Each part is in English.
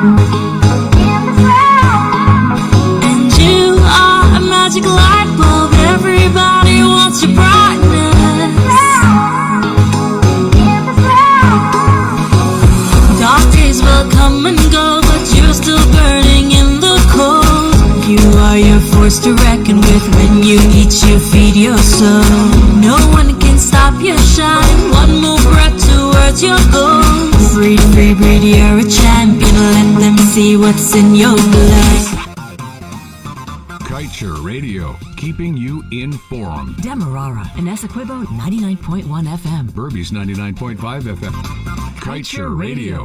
And you are a magic light bulb. Everybody wants your brightness. Dark days will come and go, but you're still burning in the cold. You are your force to reckon with. When you eat, you feed your soul. No one can stop your shine. One more breath towards your goals. Breathe, breathe, breathe, you're a champion. Let them see what's in your blood. Culture Radio, keeping you informed. Demerara and Essequibo 99.1 FM. Burbies 99.5 FM. Culture Radio.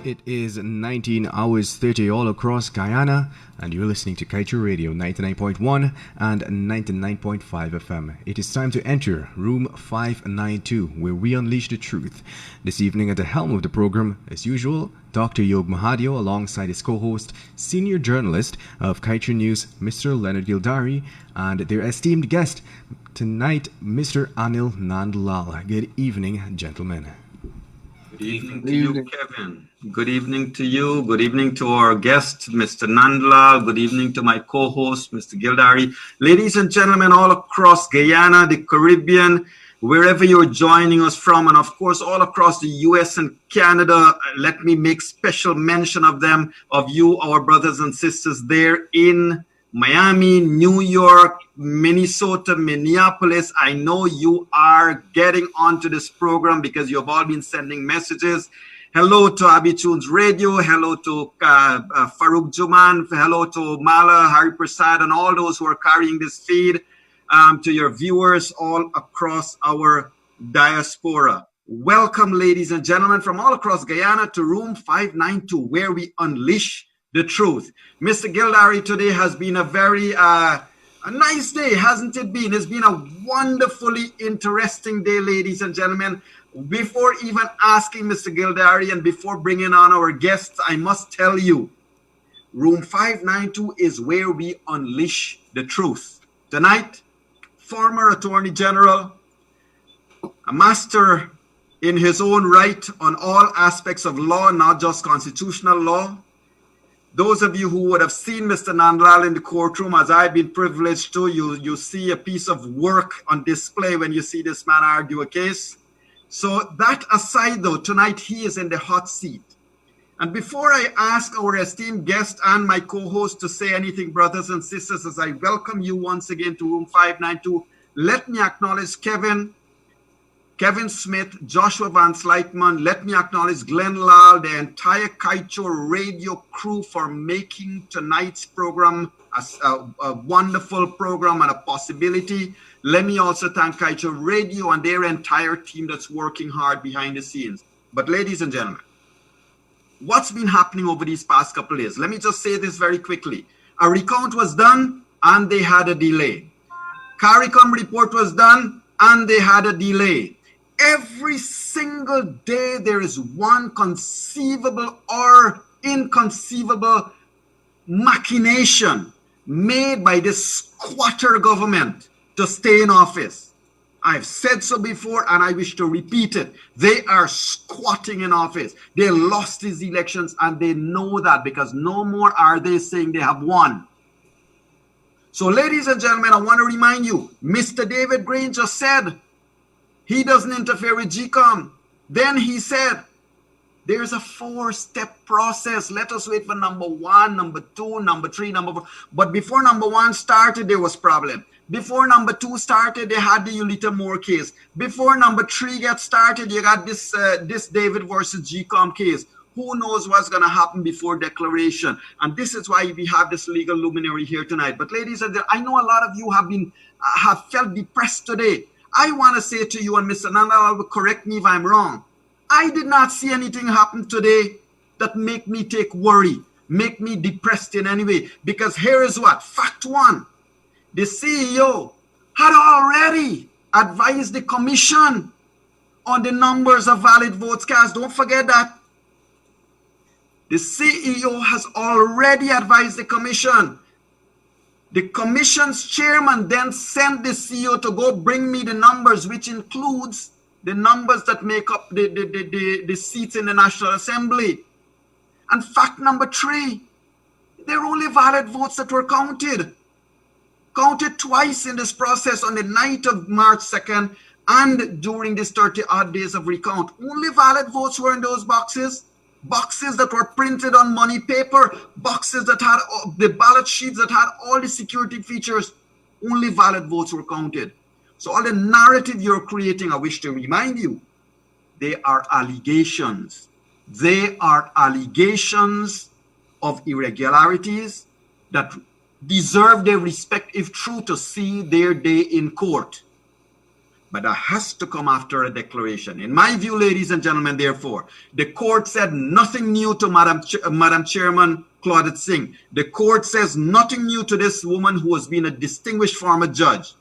It is 19 hours 30 all across Guyana, and you're listening to Culture Radio 99.1 and 99.5 FM. It is time to enter room 592, where we unleash the truth. This evening at the helm of the program, as usual, Dr. Yog Mahadeo alongside his co-host, senior journalist of Culture News, Mr. Leonard Gildarie, and their esteemed guest tonight, Mr. Anil Nandlall. Good evening, gentlemen. Good evening to you, Kevin. Good evening to you. Good evening to our guest, Mr. Nandlall. Good evening to my co-host, Mr. Gildarie. Ladies and gentlemen, all across Guyana, the Caribbean, wherever you're joining us from, and of course, all across the US and Canada, let me make special mention of them, of you, our brothers and sisters there in Miami, New York, Minnesota, Minneapolis. I know you are getting onto this program because you have all been sending messages. Hello to Abitunes Radio. Hello to Farouk Juman. Hello to Mala, Hari Prasad, and all those who are carrying this feed to your viewers all across our diaspora. Welcome, ladies and gentlemen, from all across Guyana to room 592, where we unleash the truth. Mr. Gildarie, today has been a very a nice day, hasn't it been? It's been a wonderfully interesting day, ladies and gentlemen. Before even asking Mr. Gildarie and before bringing on our guests, I must tell you, room 592 is where we unleash the truth. Tonight, former Attorney General, a master in his own right on all aspects of law, not just constitutional law. Those of you who would have seen Mr. Nandlall in the courtroom, as I've been privileged to, you see a piece of work on display when you see this man argue a case. So that aside, though, tonight he is in the hot seat. And before I ask our esteemed guest and my co-host to say anything, brothers and sisters, as I welcome you once again to room 592, let me acknowledge Kevin Smith, Joshua Van Slytman. Let me acknowledge Glenn Lal, the entire Kaicho radio crew for making tonight's program a wonderful program and a possibility. Let me also thank Kaicho Radio and their entire team that's working hard behind the scenes. But ladies and gentlemen, what's been happening over these past couple of days? Let me just say this very quickly. A recount was done and they had a delay. CARICOM report was done and they had a delay. Every single day there is one conceivable or inconceivable machination made by this squatter government to stay in office. I've said so before and I wish to repeat it. They are squatting in office. They lost these elections and they know that, because no more are they saying they have won. So ladies and gentlemen, I want to remind you, Mr. David Green just said he doesn't interfere with GCOM. Then he said, there's a 4-step process. Let us wait for number 1, number 2, number 3, number 4. But before number 1 started, there was problem. Before number 2 started, they had the Ulita Moore case. Before number 3 got started, you got this David versus GCOM case. Who knows what's going to happen before declaration? And this is why we have this legal luminary here tonight. But ladies and gentlemen, I know a lot of you have felt depressed today. I want to say to you, and Mr. Nandlall will correct me if I'm wrong, I did not see anything happen today that make me take worry, make me depressed in any way. Because here is what, fact 1, the CEO, had already advised the commission on the numbers of valid votes cast. Don't forget that. The CEO has already advised the commission. The commission's chairman then sent the CEO to go bring me the numbers, which includes the numbers that make up the seats in the National Assembly. And fact number 3, there are only valid votes that were counted twice in this process, on the night of March 2nd and during this 30-odd days of recount. Only valid votes were in those boxes that were printed on money paper, boxes that had the ballot sheets that had all the security features. Only valid votes were counted. So all the narrative you're creating, I wish to remind you, they are allegations. They are allegations of irregularities that deserve their respect if true to see their day in court. But that has to come after a declaration. In my view, ladies and gentlemen, therefore, the court said nothing new to Madam Chairman Claudette Singh. The court says nothing new to this woman who has been a distinguished former judge.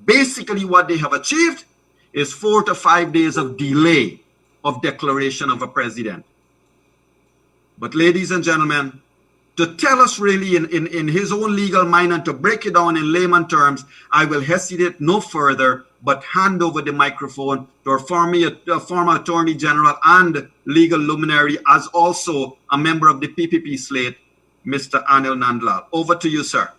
Basically, what they have achieved is 4 to 5 days of delay of declaration of a president. But ladies and gentlemen, to tell us really in his own legal mind and to break it down in layman terms, I will hesitate no further but hand over the microphone to our former Attorney General and legal luminary, as also a member of the PPP slate, Mr. Anil Nandlall. Over to you, sir.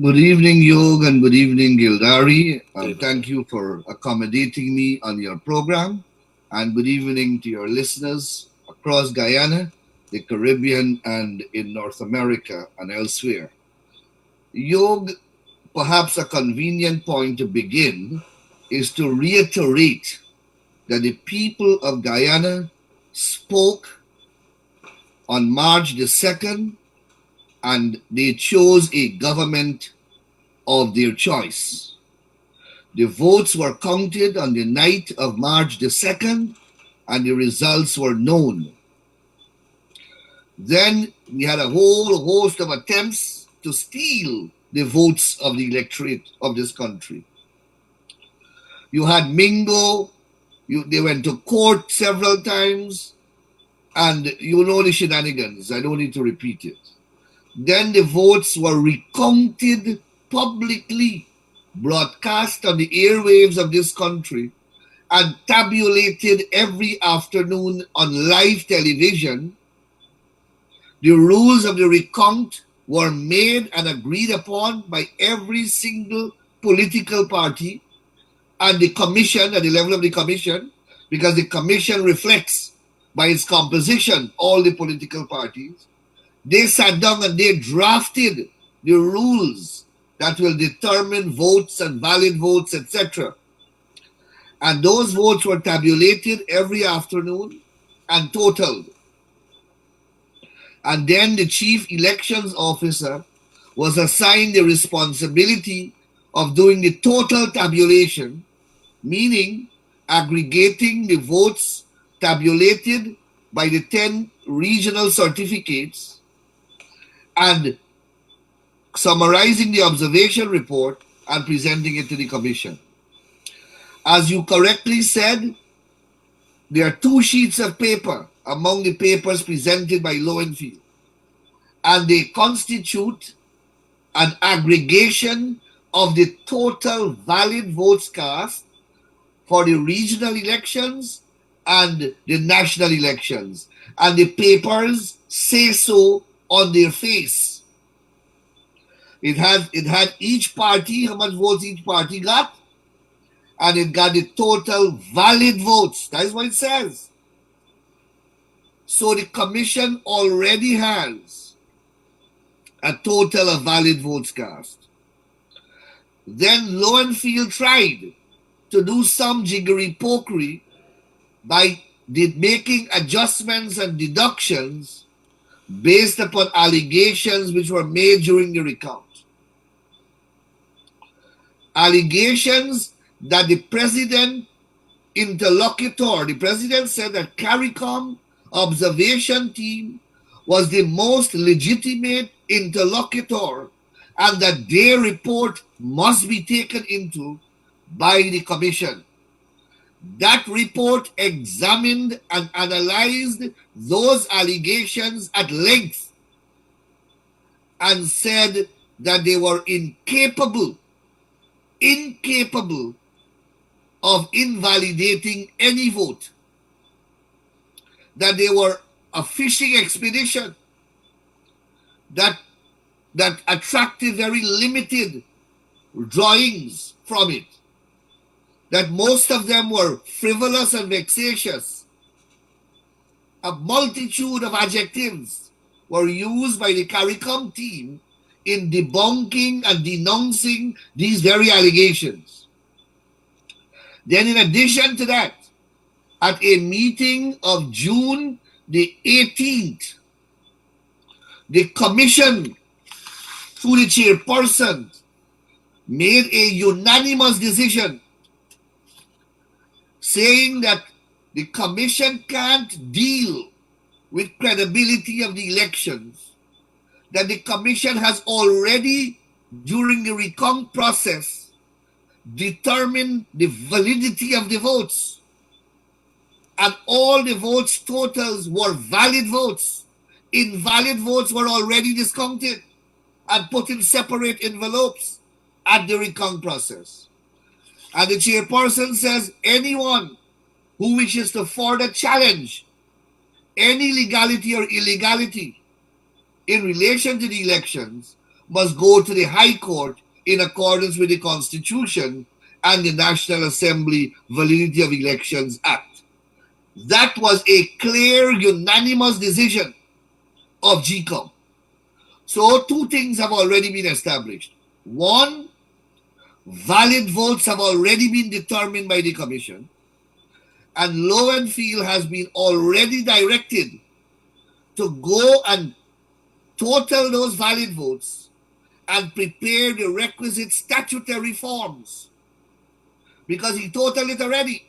Good evening, Yog, and good evening, Gildarie. Thank you for accommodating me on your program. And good evening to your listeners across Guyana, the Caribbean, and in North America and elsewhere. Yog, perhaps a convenient point to begin is to reiterate that the people of Guyana spoke on March the 2nd, and they chose a government of their choice. The votes were counted on the night of March the 2nd, and the results were known. Then we had a whole host of attempts to steal the votes of the electorate of this country. You had Mingo, they went to court several times, and you know the shenanigans. I don't need to repeat it. Then the votes were recounted publicly, broadcast on the airwaves of this country, and tabulated every afternoon on live television. The rules of the recount were made and agreed upon by every single political party and the commission, at the level of the commission, because the commission reflects by its composition all the political parties. They sat down and they drafted the rules that will determine votes and valid votes, etc. And those votes were tabulated every afternoon and totaled. And then the chief elections officer was assigned the responsibility of doing the total tabulation, meaning aggregating the votes tabulated by the 10 regional certificates and summarizing the observation report and presenting it to the commission. As you correctly said, there are 2 sheets of paper among the papers presented by Lowenfield, and they constitute an aggregation of the total valid votes cast for the regional elections and the national elections. And the papers say so on their face. It had each party, how much votes each party got, and it got the total valid votes. That is what it says. So the commission already has a total of valid votes cast. Then Lowenfield tried to do some jiggery-pokery by making adjustments and deductions based upon allegations which were made during the recount. Allegations that the president said that CARICOM observation team was the most legitimate interlocutor and that their report must be taken into by the commission. That report examined and analyzed those allegations at length and said that they were incapable of invalidating any vote, that they were a fishing expedition that attracted very limited drawings from it, that most of them were frivolous and vexatious. A multitude of adjectives were used by the CARICOM team in debunking and denouncing these very allegations. Then in addition to that, at a meeting of June the 18th, the commission, through the chairperson, made a unanimous decision saying that the commission can't deal with credibility of the elections, that the commission has already, during the recount process, determined the validity of the votes, and all the votes totals were valid votes. Invalid votes were already discounted and put in separate envelopes at the recount process. And the chairperson says anyone who wishes to further challenge any legality or illegality in relation to the elections must go to the High Court in accordance with the Constitution and the National Assembly Validity of Elections Act. That was a clear, unanimous decision of GCOM. So two things have already been established. One, valid votes have already been determined by the commission, and Lowenfield has been already directed to go and total those valid votes and prepare the requisite statutory forms, because he totaled it already.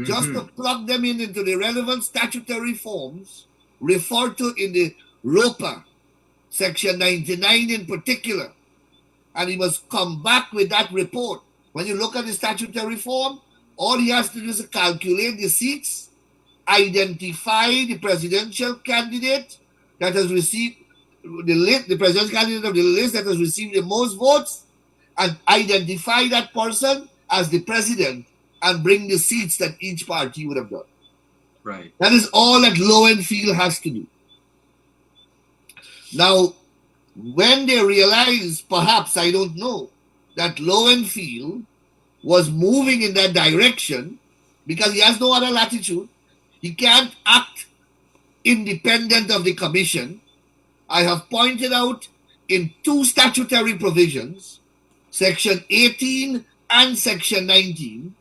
Just to plug them into the relevant statutory forms referred to in the ROPA, Section 99 in particular. And he must come back with that report. When you look at the statutory form, all he has to do is calculate the seats, identify the presidential candidate that has received the presidential candidate of the list that has received the most votes, and identify that person as the president and bring the seats that each party would have done. Right. That is all that Lowenfield has to do. Now, when they realized, perhaps, I don't know, that Lowenfield was moving in that direction, because he has no other latitude, he can't act independent of the commission. I have pointed out in two statutory provisions, Section 18 and Section 19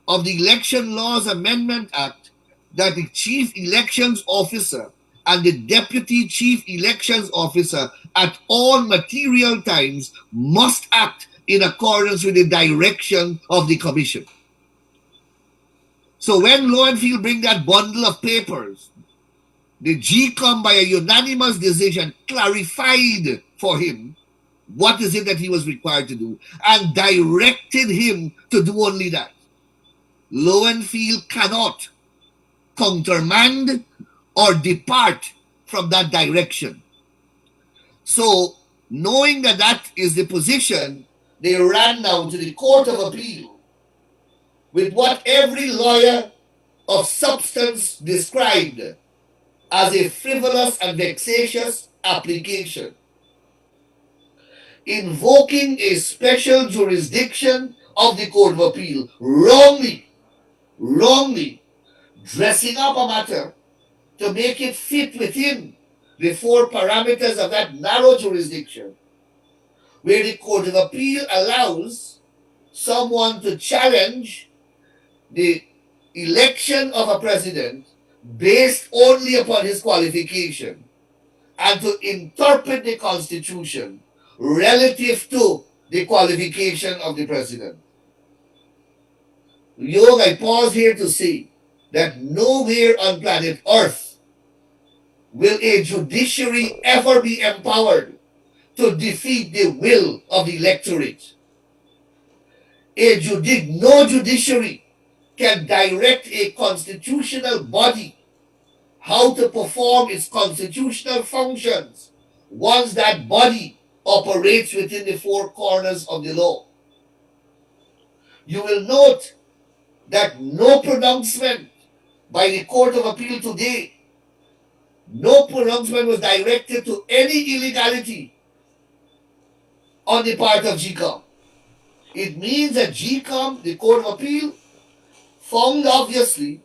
of the Election Laws Amendment Act, that the Chief Elections Officer and the Deputy Chief Elections Officer at all material times must act in accordance with the direction of the commission. So when Lowenfield bring that bundle of papers, the GCOM, by a unanimous decision, clarified for him what is it that he was required to do and directed him to do only that. Lowenfield cannot countermand or depart from that direction. So, knowing that that is the position, they ran now to the Court of Appeal with what every lawyer of substance described as a frivolous and vexatious application, invoking a special jurisdiction of the Court of Appeal, wrongly dressing up a matter to make it fit within the four parameters of that narrow jurisdiction, where the Court of Appeal allows someone to challenge the election of a president based only upon his qualification, and to interpret the Constitution relative to the qualification of the president. Yog, I pause here to say that nowhere on planet Earth will a judiciary ever be empowered to defeat the will of the electorate. No judiciary can direct a constitutional body how to perform its constitutional functions once that body operates within the four corners of the law. You will note that no pronouncement by the Court of Appeal today, no pronouncement was directed to any illegality on the part of GCOM. It means that GCOM, the Court of Appeal, found obviously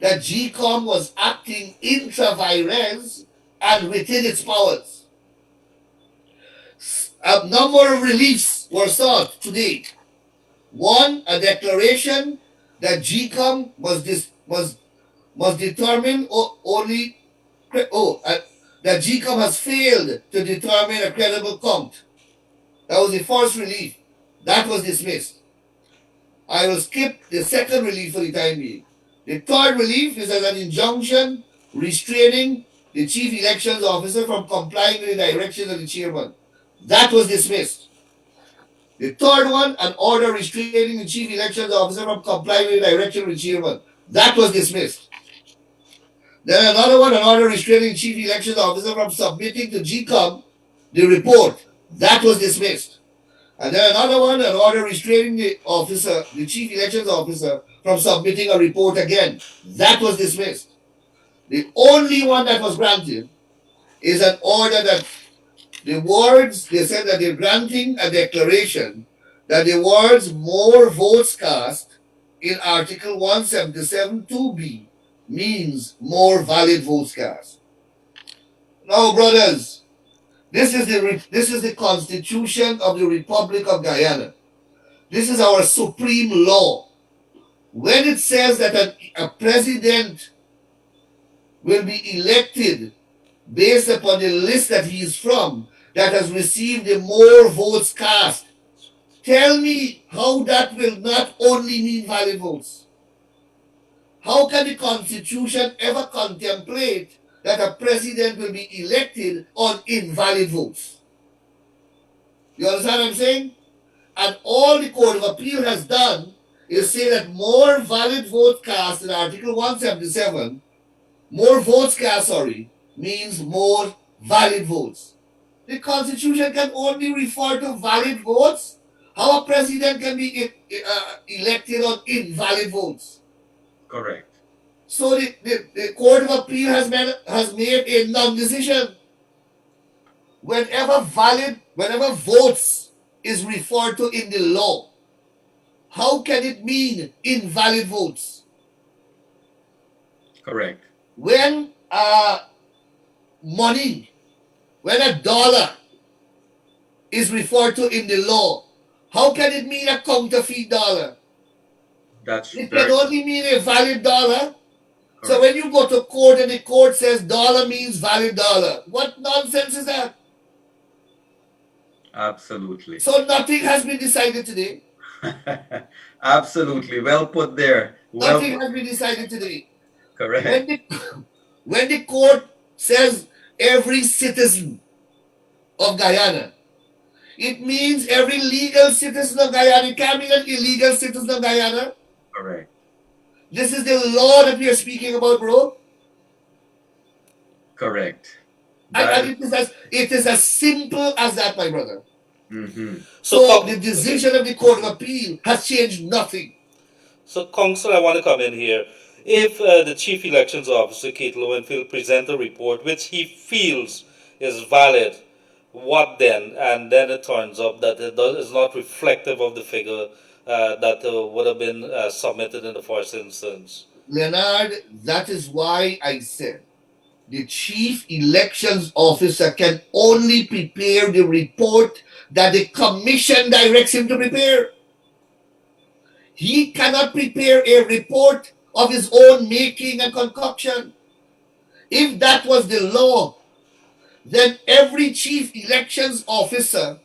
that GCOM was acting intra vires and within its powers. A number of reliefs were sought today. One, a declaration that GCOM must determine that GCOM has failed to determine a credible count. That was the first relief. That was dismissed. I will skip the second relief for the time being. The third relief is as an injunction restraining the Chief Elections Officer from complying with the directions of the chairman. That was dismissed. The third one, an order restraining the Chief Elections Officer from complying with the direction of the chairman. That was dismissed. Then another one, an order restraining the Chief Elections Officer from submitting to GCOM the report. That was dismissed. And then another one, an order restraining the Chief Elections Officer from submitting a report again. That was dismissed. The only one that was granted is an order that the words, they said that they're granting a declaration that the words more votes cast in Article 177 2B means more valid votes cast. Now, brothers, this is the Constitution of the Republic of Guyana. This is our supreme law. When it says that a president will be elected based upon the list that he is from, that has received the more votes cast, tell me how that will not only mean valid votes. How can the Constitution ever contemplate that a president will be elected on invalid votes? You understand what I'm saying? And all the Court of Appeal has done is say that more valid votes cast in Article 177, more votes cast, means more valid votes. The Constitution can only refer to valid votes. How a president can be elected on invalid votes? Correct. So the Court of Appeal has made a non-decision. Whenever votes is referred to in the law, how can it mean invalid votes? Correct. When money, when a dollar is referred to in the law, how can it mean a counterfeit dollar? It can only mean a valid dollar. Correct. So when you go to court and the court says dollar means valid dollar, what nonsense is that? Absolutely. So nothing has been decided today. Absolutely. Well put there. Nothing has been decided today. Correct. When the court says every citizen of Guyana, it means every legal citizen of Guyana. It can't mean an illegal citizen of Guyana. Correct. This is the law that we are speaking about, bro. Correct. And it is as simple as that, my brother. Mm-hmm. So the decision of the Court of Appeal has changed nothing. So, Counsel, I want to come in here. If the Chief Elections Officer, Kate Lowenfield, presents a report which he feels is valid, what then? And then it turns up that it is not reflective of the figure that would have been submitted in the first instance. Leonard, that is why I said the Chief Elections Officer can only prepare the report that the Commission directs him to prepare. He cannot prepare a report of his own making and concoction. If that was the law, then every Chief Elections Officer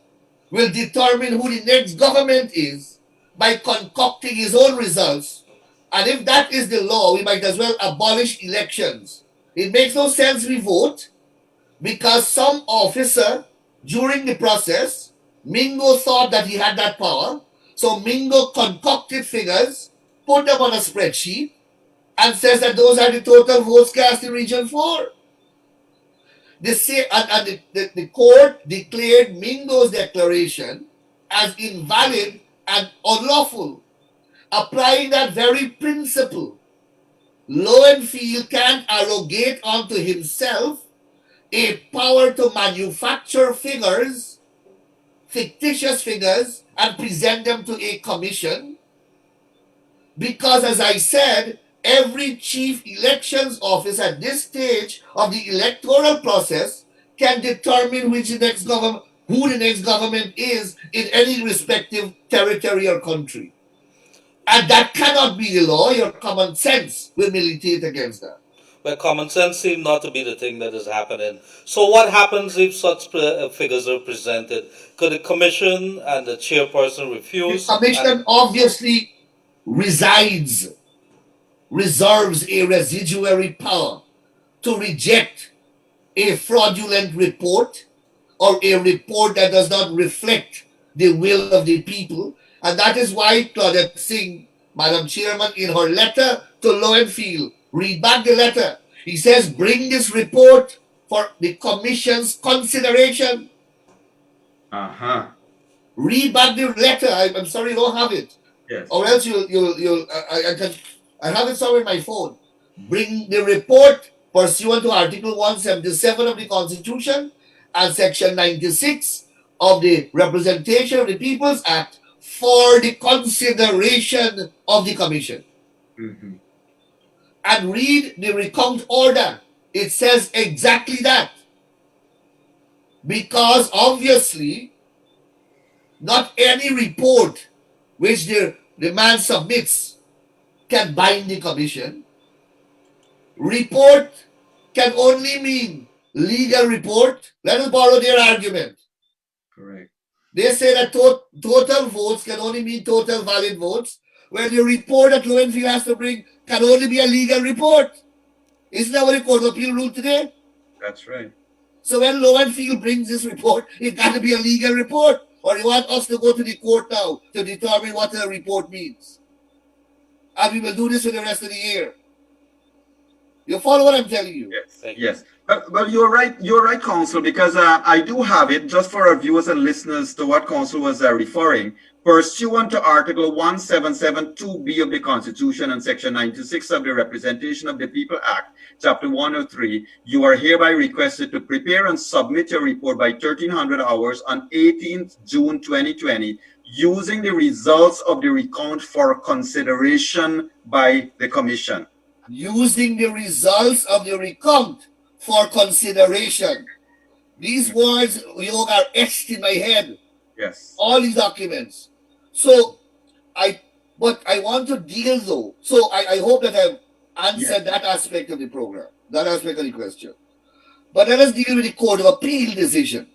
will determine who the next government is by concocting his own results. And if that is the law, we might as well abolish elections. It makes no sense we vote because some officer During the process, Mingo thought that he had that power, so Mingo concocted figures, put them on a spreadsheet, and says that those are the total votes cast in Region 4. The court declared Mingo's declaration as invalid and unlawful, applying that very principle. Lowenfield can't arrogate unto himself a power to manufacture figures, fictitious figures, and present them to a commission, because, as I said, every chief elections office at this stage of the electoral process can determine who the next government is in any respective territory or country. And that cannot be the law. Your common sense will militate against that. Where common sense seems not to be the thing that is happening. So what happens if such figures are presented? Could the commission and the chairperson refuse? The commission obviously reserves a residuary power to reject a fraudulent report or a report that does not reflect the will of the people. And that is why Claudette Singh, Madam Chairman, in her letter to Lowenfield, read back the letter. He says, bring this report for the commission's consideration. Read back the letter. I'm sorry you don't have it. Yes. Or else I have it somewhere in my phone. Bring the report pursuant to Article 177 of the Constitution and Section 96 of the Representation of the People's Act for the consideration of the Commission. And read the recount order. It says exactly that. Because obviously, not any report which the man submits can bind the commission. Report can only mean legal report. Let us borrow their argument. Correct. They say that total votes can only mean total valid votes, when the report that Lowenfield has to bring can only be a legal report. Isn't that what the Court of Appeal ruled today? That's right. So when Lowenfield brings this report, it got to be a legal report. Or you want us to go to the court now to determine what the report means. And we will do this for the rest of the year. You follow what I'm telling you? Yes. Yes. Well, you're right, Counsel, because I do have it, just for our viewers and listeners, to what Counsel was referring. Pursuant to Article 1772B of the Constitution and Section 96 of the Representation of the People Act, Chapter 103, you are hereby requested to prepare and submit your report by 1300 hours on 18th June 2020, using the results of the recount for consideration by the Commission. Using the results of the recount for consideration. These words, Yog, are etched in my head. Yes. All these documents. So, I want to deal though. So, I hope that I've answered that aspect of the program, that aspect of the question. But let us deal with the Court of Appeal decision.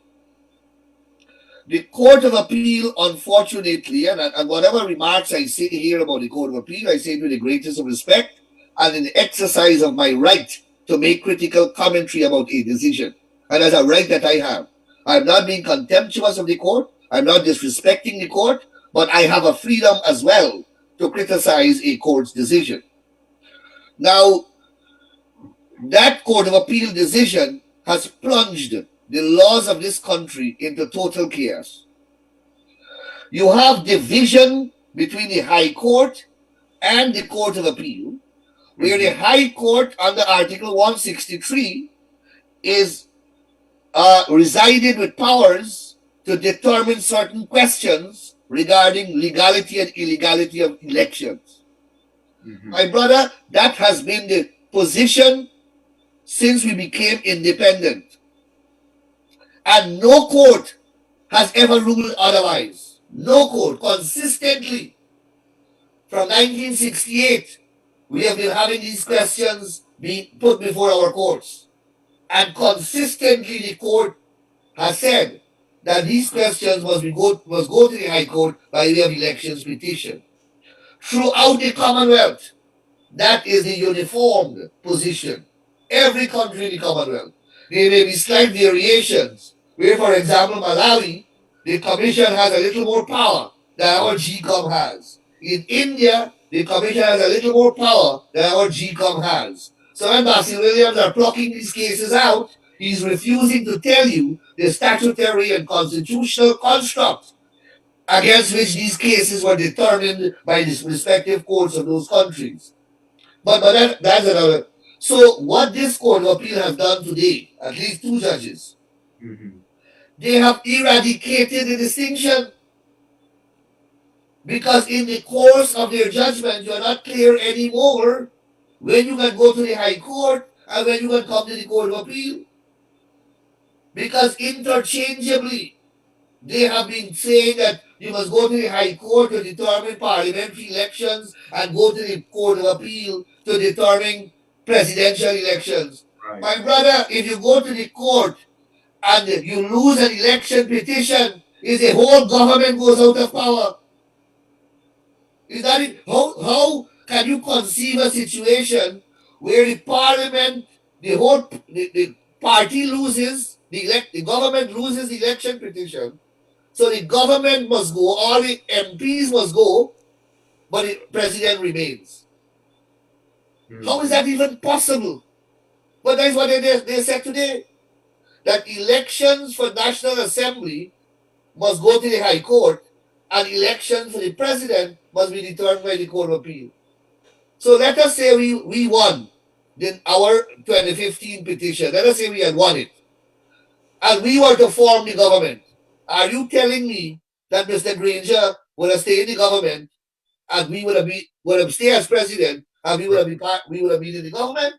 The Court of Appeal, unfortunately, and whatever remarks I say here about the Court of Appeal, I say it with the greatest of respect and in the exercise of my right to make critical commentary about a decision. And as a right that I have. I'm not being contemptuous of the court. I'm not disrespecting the court. But I have a freedom as well to criticize a court's decision. Now, that Court of Appeal decision has plunged the laws of this country into total chaos. You have division between the High Court and the Court of Appeal, where the High Court under Article 163 is resided with powers to determine certain questions regarding legality and illegality of elections. My brother, that has been the position since we became independent. And no court has ever ruled otherwise. No court, consistently. From 1968, we have been having these questions being put before our courts. And consistently the court has said that these questions must go to the High Court by way of elections petition. Throughout the Commonwealth, that is the uniformed position. Every country in the Commonwealth. There may be slight variations, Where, for example, Malawi, the commission has a little more power than our GCOM has. In India, the commission has a little more power than our GCOM has. So when Basil Williams are plucking these cases out, he's refusing to tell you the statutory and constitutional construct against which these cases were determined by the respective courts of those countries. But that's another. So what this Court of Appeal has done today, at least two judges, they have eradicated the distinction, because in the course of their judgment, you are not clear anymore when you can go to the High Court and when you can come to the Court of Appeal. Because interchangeably, they have been saying that you must go to the High Court to determine parliamentary elections and go to the Court of Appeal to determine presidential elections. Right. My brother, if you go to the court and you lose an election petition, is the whole government goes out of power. Is that it? How can you conceive a situation where the parliament, the party loses, the government loses the election petition, so the government must go, all the MPs must go, but the president remains? How is that even possible? But that's what they said today, that elections for National Assembly must go to the High Court, and elections for the president must be determined by the Court of Appeal. So let us say we won our 2015 petition. Let us say we had won it, and we were to form the government. Are you telling me that Mr. Granger would have stayed in the government, and we would have stayed as president, and we would have been in the government?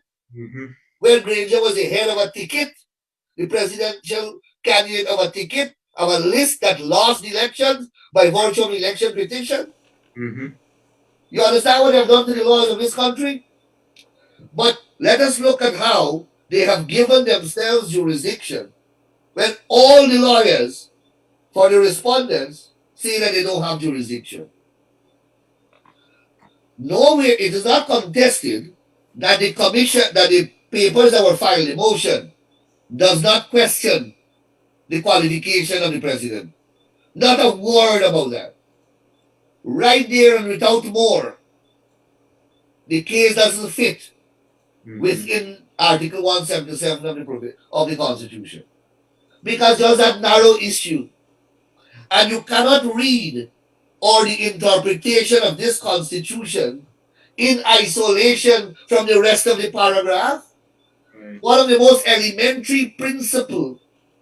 When Granger was the head of a ticket, the presidential candidate of a ticket, of a list that lost the elections by virtue of the election petition. You understand what they have done to the laws of this country? But let us look at how they have given themselves jurisdiction when all the lawyers for the respondents say that they don't have jurisdiction. Nowhere, it is not contested that the commission, that the papers that were filed, the motion, does not question the qualification of the president. Not a word about that. Right there and without more, the case doesn't fit within Article 177 of the Constitution. Because there's that narrow issue. And you cannot read or the interpretation of this Constitution in isolation from the rest of the paragraph. One of the most elementary principles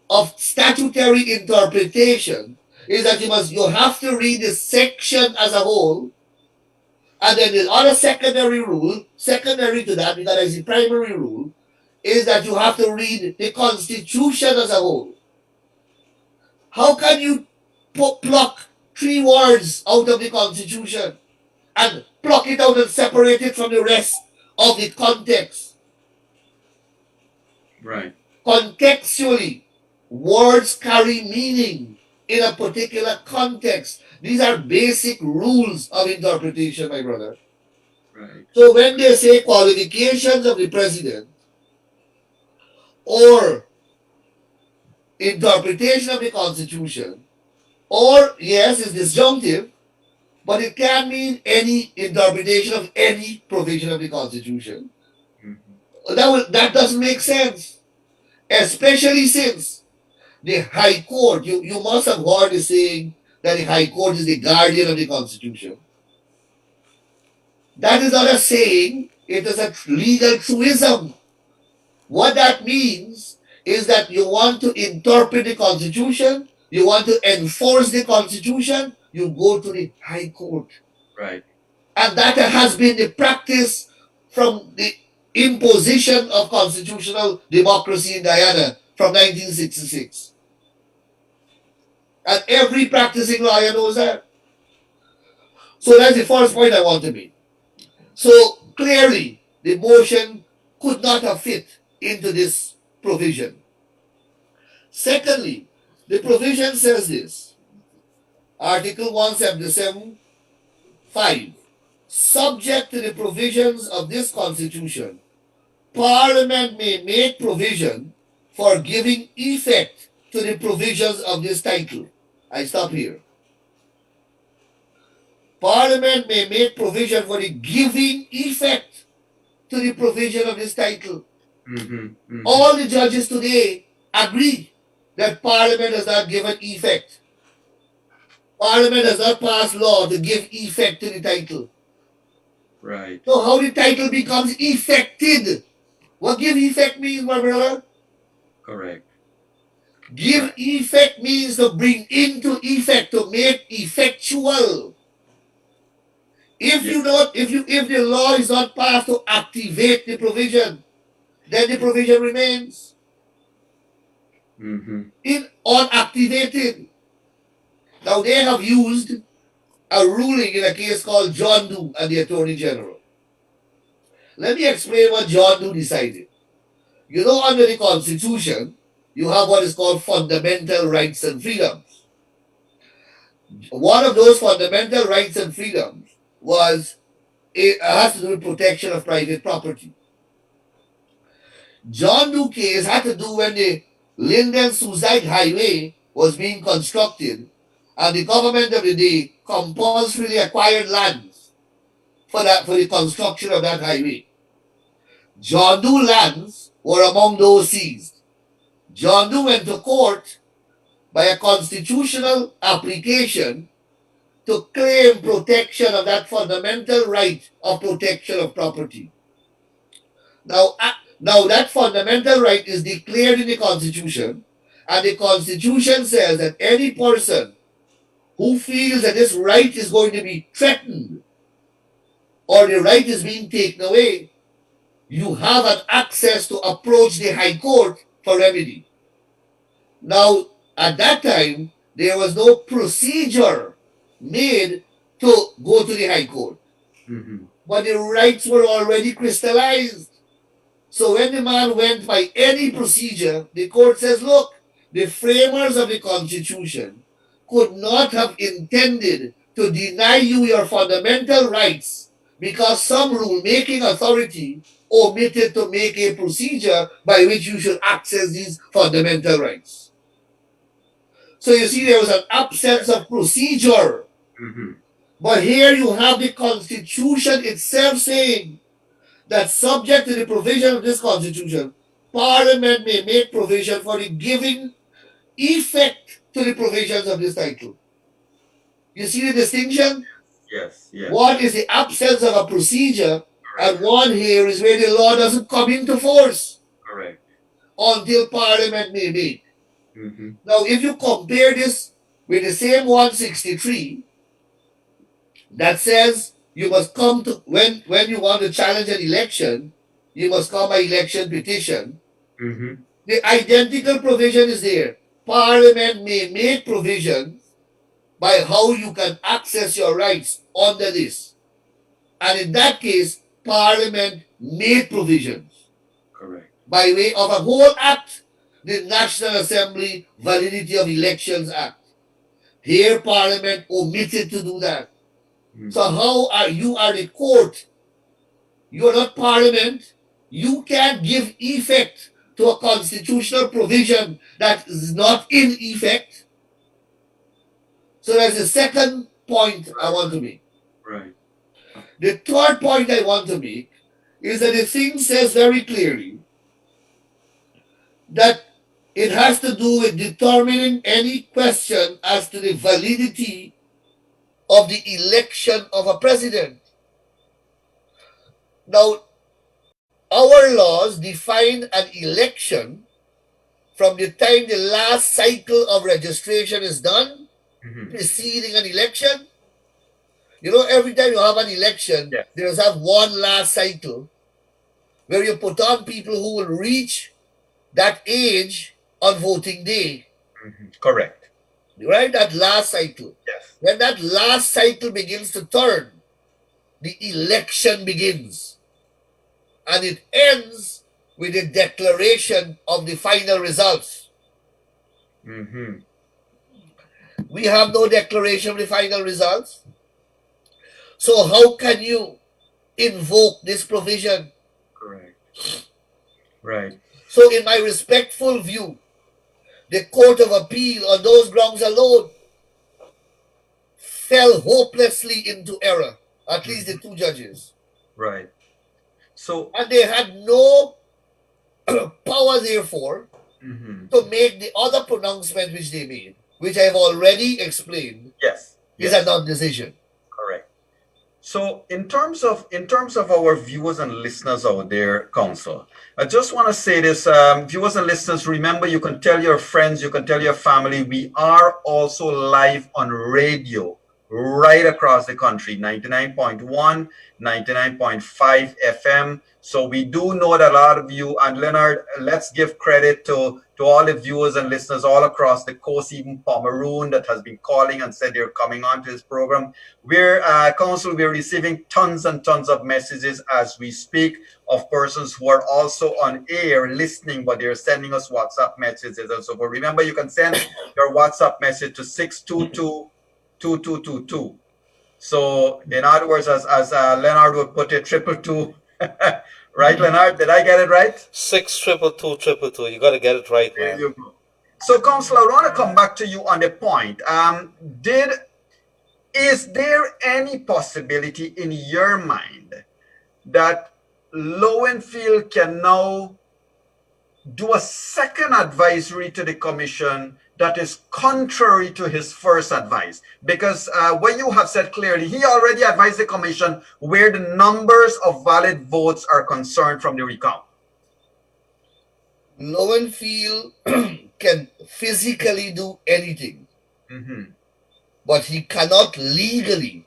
of statutory interpretation is that you have to read the section as a whole, and then the other secondary rule, secondary to that, because it's the primary rule, is that you have to read the Constitution as a whole. How can you pluck 3 words out of the Constitution and pluck it out and separate it from the rest of the context? Right. Contextually, words carry meaning in a particular context. These are basic rules of interpretation, my brother. Right. So when they say qualifications of the president or interpretation of the Constitution, or yes, it's disjunctive, but it can mean any interpretation of any provision of the Constitution. That doesn't make sense, especially since the High Court, you must have heard the saying that the High Court is the guardian of the Constitution. That is not a saying, it is a legal truism. What that means is that you want to interpret the Constitution, you want to enforce the Constitution, you go to the High Court. Right. And that has been the practice from the imposition of constitutional democracy in Guyana from 1966. And every practicing lawyer knows that. So that's the first point I want to make. So clearly, the motion could not have fit into this provision. Secondly, the provision says this, Article 177(5). Subject to the provisions of this Constitution, Parliament may make provision for giving effect to the provisions of this title. I stop here. Parliament may make provision for the giving effect to the provision of this title. All the judges today agree that Parliament has not given effect. Parliament has not passed law to give effect to the title. Right. So how the title becomes effected? What give effect means, my brother? Correct. Give effect means to bring into effect, to make effectual. If the law is not passed to activate the provision, then the provision remains unactivated. Now they have used a ruling in a case called John Doe and the Attorney General. Let me explain what John Doe decided. You know, under the Constitution, you have what is called fundamental rights and freedoms. One of those fundamental rights and freedoms has to do with protection of private property. John Doe case had to do when the Linden-Suicide Highway was being constructed, and the government of the day compulsorily acquired lands for the construction of that highway. John Doe lands were among those seized. John Doe went to court by a constitutional application to claim protection of that fundamental right of protection of property. Now that fundamental right is declared in the Constitution, and the Constitution says that any person who feels that this right is going to be threatened or the right is being taken away, you have an access to approach the High Court for remedy. Now, at that time, there was no procedure made to go to the High Court. But the rights were already crystallized. So when the man went by any procedure, the court says, look, the framers of the Constitution could not have intended to deny you your fundamental rights because some rule-making authority omitted to make a procedure by which you should access these fundamental rights. So you see, there was an absence of procedure. But here you have the Constitution itself saying that subject to the provision of this Constitution, Parliament may make provision for the giving effect to the provisions of this title. You see the distinction? Yes. One is the absence of a procedure, and one here is where the law doesn't come into force. Correct. Until Parliament may make. Now, if you compare this with the same 163 that says you must come to, when you want to challenge an election, you must come by election petition. The identical provision is there. Parliament may make provisions by how you can access your rights under this. And in that case, Parliament made provisions. Correct. By way of a whole act, the National Assembly Validity of Elections Act. Here, Parliament omitted to do that. So how are you the court? You are not Parliament. You can't give effect to a constitutional provision that is not in effect. So that's the second point I want to make. Right. The third point I want to make is that the thing says very clearly that it has to do with determining any question as to the validity of the election of a president. Now, our laws define an election from the time the last cycle of registration is done, preceding an election. You know, every time you have an election, there is one last cycle where you put on people who will reach that age on voting day. Correct. Right? That last cycle. Yes. When that last cycle begins to turn, the election begins. And it ends with the declaration of the final results. We have no declaration of the final results. So how can you invoke this provision? Correct. Right. So in my respectful view, the Court of Appeal, on those grounds alone, fell hopelessly into error, at least the two judges. Right. So, And they had no power, therefore, to make the other pronouncement which they made, which I have already explained, yes, is yes, a non-decision. correct. So, in terms of our viewers and listeners out there, Council, I just want to say this, viewers and listeners. Remember, you can tell your friends, you can tell your family. We are also live on radio right across the country, 99.1, 99.5 FM. So we do know that a lot of you, and Leonard, let's give credit to all the viewers and listeners all across the coast, even Pomeroon, that has been calling and said they're coming on to this program. We're, Council, we're receiving tons and tons of messages as we speak of persons who are also on air listening, but they're sending us WhatsApp messages and so forth. Remember, you can send your WhatsApp message to 622-2222. So, in other words, as Leonard would put it, 222. Right, Leonard? Did I get it right? 6222222. You got to get it right, There man. you go. So, Council, I want to come back to you on the point. Is there any possibility in your mind that Lowenfield can now do a second advisory to the commission that is contrary to his first advice? Because what you have said clearly, he already advised the commission where the numbers of valid votes are concerned from the recount. Lowenfield can physically do anything, but he cannot legally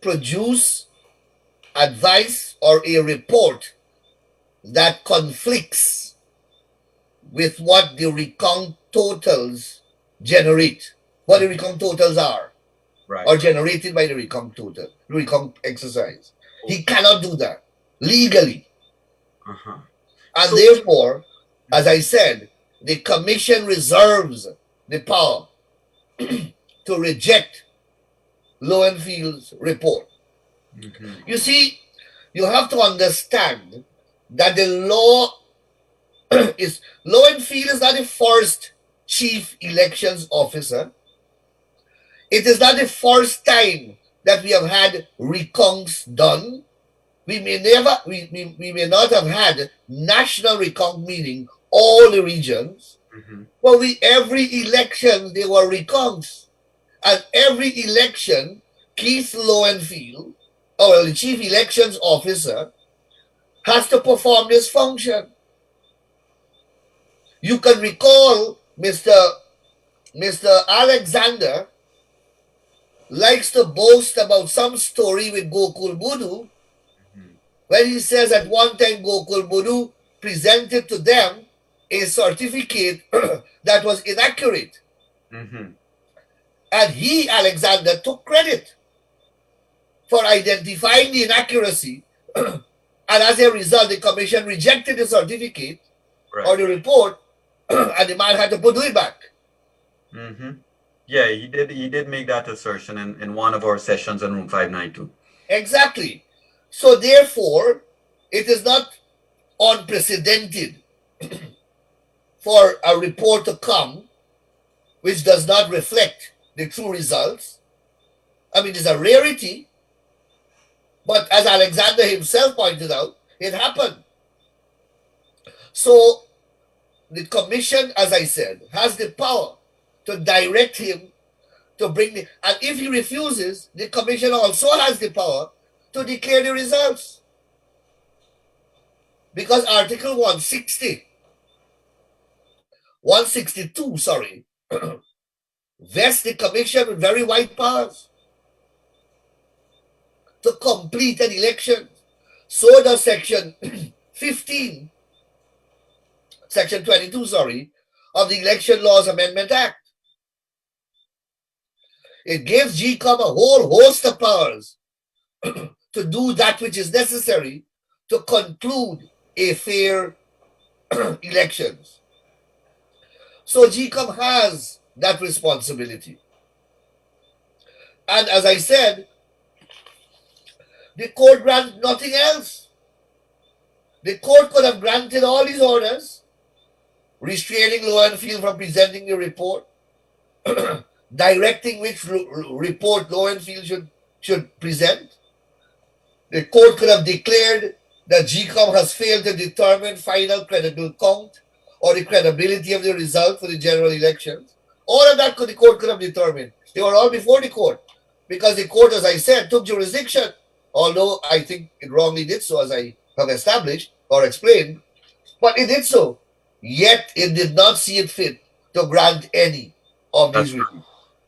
produce advice or a report that conflicts with what the recount totals generate, what the recount totals are, Right. or generated by the recount exercise. He cannot do that legally. And therefore, as I said, the commission reserves the power to reject Lowenfield's report. You see, you have to understand that the law is, Lowenfield is not the first chief elections officer. It is not the first time that we have had recounts done. We may not have had national recount, meaning all the regions, but every election there were recounts, and every election Keith Lowenfield, or the chief elections officer, has to perform this function. You can recall Mr. Alexander likes to boast about some story with Gokul Budu, when he says at one time Gokul Budu presented to them a certificate that was inaccurate. And he, Alexander, took credit for identifying the inaccuracy, and as a result, the commission rejected the certificate or the report, and the man had to put it back. Yeah, he did make that assertion in one of our sessions in room 592. Exactly. So therefore, it is not unprecedented for a report to come which does not reflect the true results. I mean, it's a rarity, but as Alexander himself pointed out, it happened. So the commission, as I said, has the power to direct him to bring the, and if he refuses, the commission also has the power to declare the results. Because Article 162, vests the commission with very wide powers to complete an election. So does Section 22, of the Election Laws Amendment Act. It gives GCOM a whole host of powers to do that which is necessary to conclude a fair elections. So GCOM has that responsibility. And as I said, the court grants nothing else. The court could have granted all these orders restraining Lowenfield from presenting the report, directing which report Lowenfield should present. The court could have declared that GCOM has failed to determine final credible count or the credibility of the result for the general elections. All of that the court could have determined. They were all before the court because the court, as I said, took jurisdiction, although I think it wrongly did so, as I have established or explained, but it did so. Yet it did not see it fit to grant any of these relief.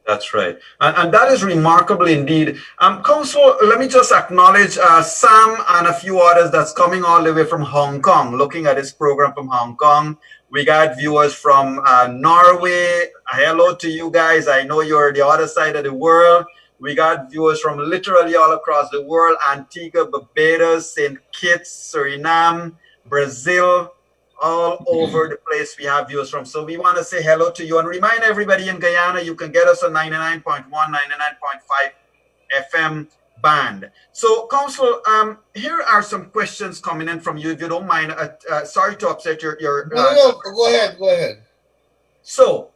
That's right. And that is remarkable indeed. Council, let me just acknowledge Sam and a few others that's coming all the way from Hong Kong, looking at this program from Hong Kong. We got viewers from Norway. Hello to you guys. I know you're the other side of the world. We got viewers from literally all across the world: Antigua, Barbados, St. Kitts, Suriname, Brazil. All over the place we have viewers from. So we want to say hello to you and remind everybody in Guyana, you can get us on 99.1, 99.5 FM band. So Council, here are some questions coming in from you, if you don't mind. Sorry to upset your No, go ahead. So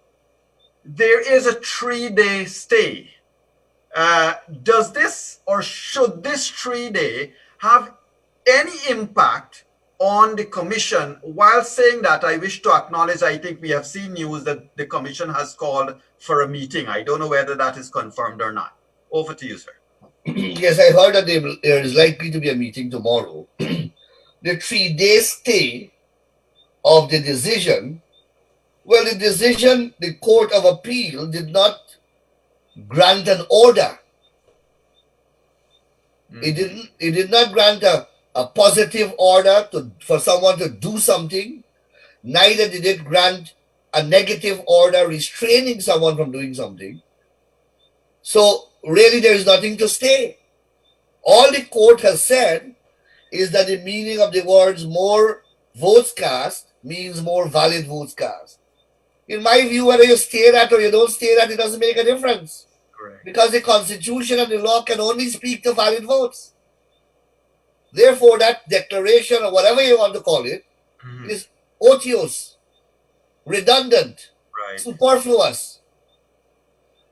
there is a 3-day stay. Does this or should this 3-day have any impact on the commission? While saying that, I wish to acknowledge, I think we have seen news that the commission has called for a meeting. I don't know whether that is confirmed or not. Over to you, sir. Yes, I heard that there is likely to be a meeting tomorrow. The 3-day stay of the decision, well, the decision, the Court of Appeal did not grant an order. It did not grant a positive order for someone to do something. Neither did it grant a negative order restraining someone from doing something. So really there is nothing to stay. All the court has said is that the meaning of the words more votes cast means more valid votes cast. In my view, whether you stay that or you don't stay that, it doesn't make a difference. Correct. Because the Constitution and the law can only speak to valid votes. Therefore, that declaration, or whatever you want to call it, is odious, redundant, superfluous.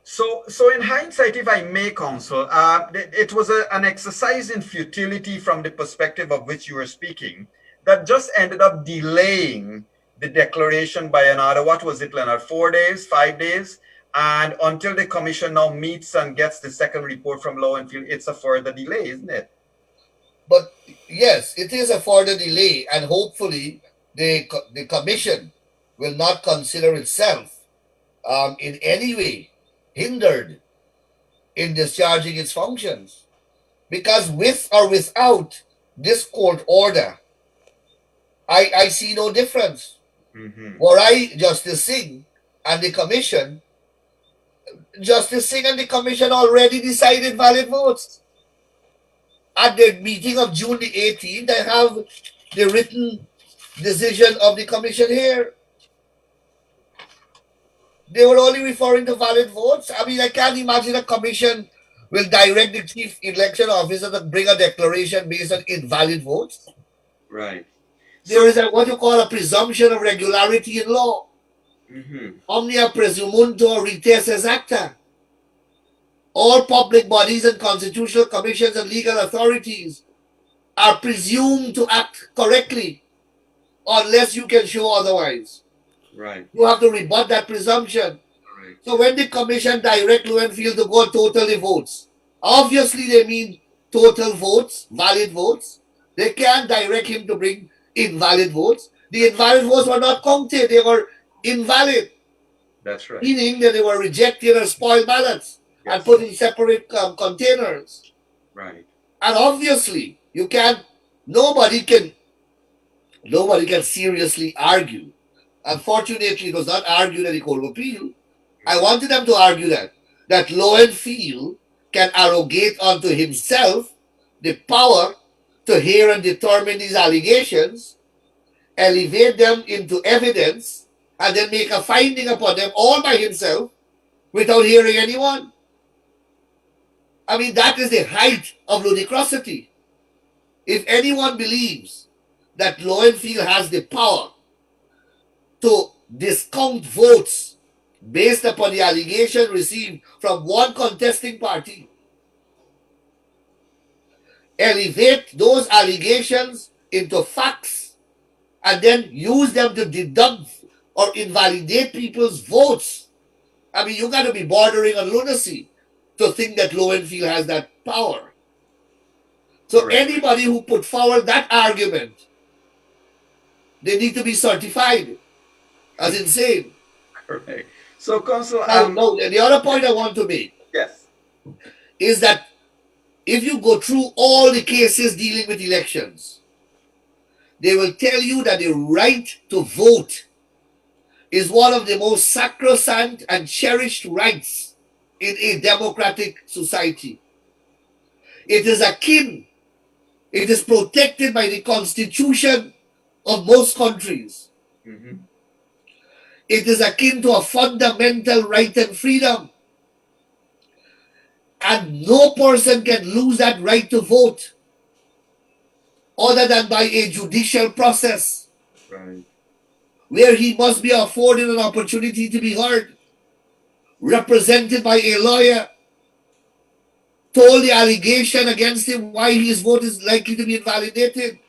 So in hindsight, if I may, Counsel, it was an exercise in futility from the perspective of which you were speaking that just ended up delaying the declaration by another, what was it, Leonard, 4 days, 5 days? And until the commission now meets and gets the second report from Lowenfield, it's a further delay, isn't it? But yes, it is a further delay, and hopefully the commission will not consider itself in any way hindered in discharging its functions. Because with or without this court order, I see no difference. Were I Justice Singh and the commission, Justice Singh and the commission already decided valid votes. At the meeting of June the 18th, I have the written decision of the commission here. They were only referring to valid votes. I mean, I can't imagine a commission will direct the chief election officer to bring a declaration based on invalid votes. Right. There is what you call a presumption of regularity in law. Omnia presumuntur rites ex acta. All public bodies and constitutional commissions and legal authorities are presumed to act correctly unless you can show otherwise. Right. You have to rebut that presumption. Right. So when the commission direct Lowenfield to go total the votes, obviously they mean total votes, valid votes. They can't direct him to bring invalid votes. The invalid votes were not counted. They were invalid. That's right. Meaning that they were rejected or spoiled ballots. Yes. And put in separate containers. Right. And obviously, nobody can seriously argue. Unfortunately, it was not argued at the Court of Appeal. I wanted them to argue that Lowenfield can arrogate unto himself the power to hear and determine these allegations, elevate them into evidence, and then make a finding upon them all by himself without hearing anyone. I mean, that is the height of ludicrosity. If anyone believes that Lowenfield has the power to discount votes based upon the allegation received from one contesting party, elevate those allegations into facts, and then use them to deduct or invalidate people's votes. I mean, you got to be bordering on lunacy to think that Lowenfield has that power. So Correct. anybody who put forward that argument, they need to be certified as insane. Correct. So, Council, Now, the other point I want to make yes. is that if you go through all the cases dealing with elections, they will tell you that the right to vote is one of the most sacrosanct and cherished rights in a democratic society. It is akin, it is protected by the constitution of most countries. Mm-hmm. It is akin to a fundamental right and freedom. And no person can lose that right to vote other than by a judicial process Right. where he must be afforded an opportunity to be heard, represented by a lawyer, told the allegation against him why his vote is likely to be invalidated,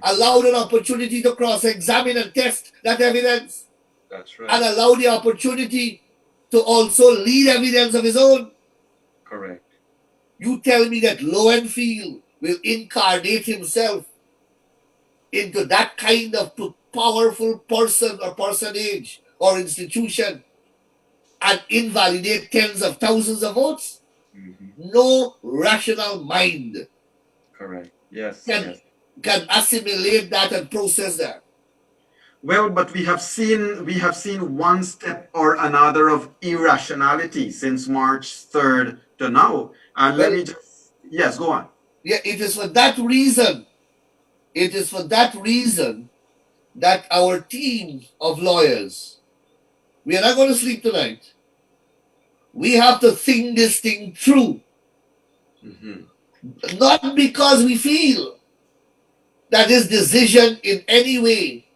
allowed an opportunity to cross-examine and test that evidence, That's right. and allow the opportunity to also lead evidence of his own. Correct. You tell me that Lowenfield will incarnate himself into that kind of powerful person or personage or institution and invalidate tens of thousands of votes? Mm-hmm. No rational mind Correct. Yes. can, Yes. can assimilate that and process that. Well, but we have seen one step or another of irrationality since March 3rd to now. And let Well, me just yes, go on. Yeah, it is for that reason. It is for that reason that our team of lawyers, we are not going to sleep tonight. We have to think this thing through. Mm-hmm. Not because we feel that this decision in any way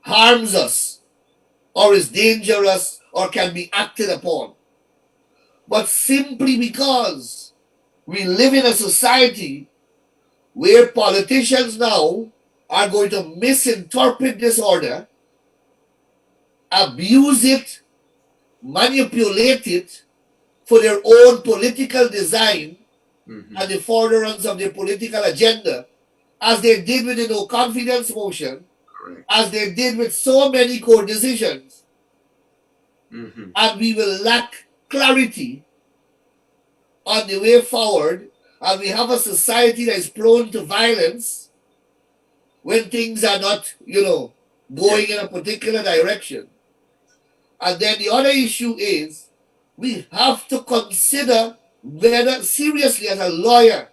harms us or is dangerous or can be acted upon, but simply because we live in a society where politicians now are going to misinterpret this order, abuse it, manipulate it for their own political design Mm-hmm. and the furtherance of their political agenda, as they did with the no confidence motion, Correct. as they did with so many court decisions. Mm-hmm. And we will lack clarity on the way forward, and we have a society that is prone to violence when things are not, going in a particular direction. And then the other issue is we have to consider whether, seriously, as a lawyer,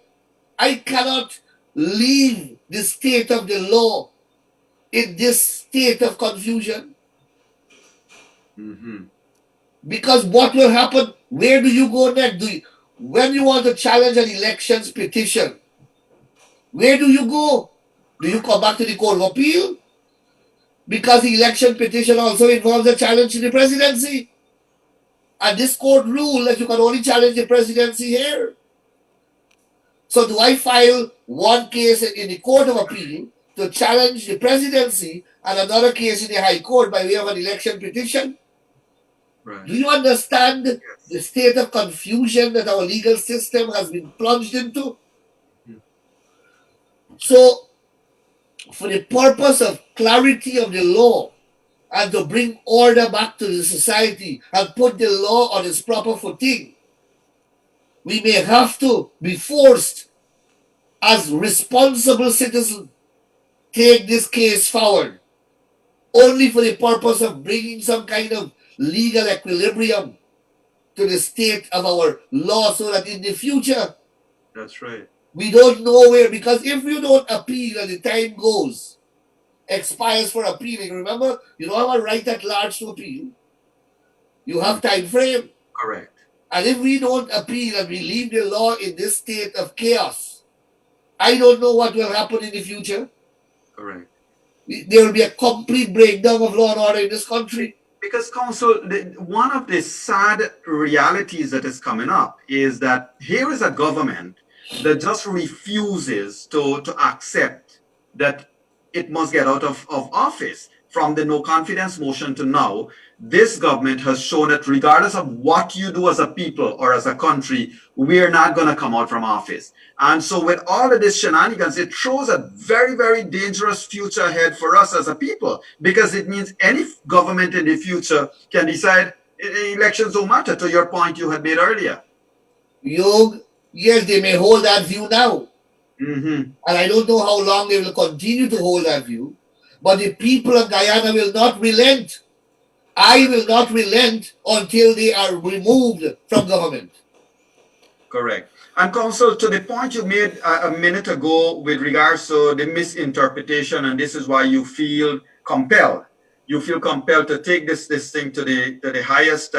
I cannot leave the state of the law in this state of confusion. Mm-hmm. Because what will happen? Where do you go next? When you want to challenge an elections petition, where do you go? Do you come back to the Court of Appeal? Because the election petition also involves a challenge to the presidency. And this court ruled that you can only challenge the presidency here. So do I file one case in the Court of Appeal to challenge the presidency and another case in the High Court by way of an election petition? Right. Do you understand the state of confusion that our legal system has been plunged into? So, for the purpose of clarity of the law and to bring order back to the society and put the law on its proper footing, we may have to be forced as responsible citizens take this case forward only for the purpose of bringing some kind of legal equilibrium to the state of our law so that in the future That's right. we don't know where, because if you don't appeal and the time goes, expires for appealing, remember, you don't have a right at large to appeal. You have time frame. Correct. And if we don't appeal and we leave the law in this state of chaos, I don't know what will happen in the future. Correct. there will be a complete breakdown of law and order in this country. Because, Council, one of the sad realities that is coming up is that here is a government that just refuses to accept that it must get out of office. From the no confidence motion to now, this government has shown that regardless of what you do as a people or as a country, we're not going to come out from office. And so with all of this shenanigans, it throws a very, very dangerous future ahead for us as a people, because it means any government in the future can decide elections don't matter, to your point you had made earlier. Yog, yes, they may hold that view now. Mm-hmm. And I don't know how long they will continue to hold that view. But the people of Guyana will not relent. I will not relent until they are removed from government. Correct. And Council, to the point you made a minute ago with regards to the misinterpretation, and this is why you feel compelled. You feel compelled to take this thing to the highest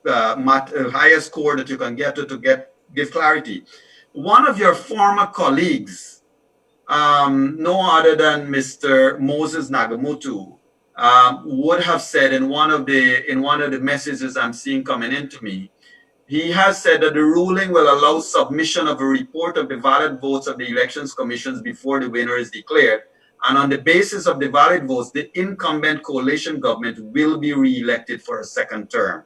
highest core that you can get to give clarity. One of your former colleagues, no other than Mr. Moses Nagamutu, would have said in one of the messages I'm seeing coming into me, he has said that the ruling will allow submission of a report of the valid votes of the elections commissions before the winner is declared. And on the basis of the valid votes, the incumbent coalition government will be re-elected for a second term.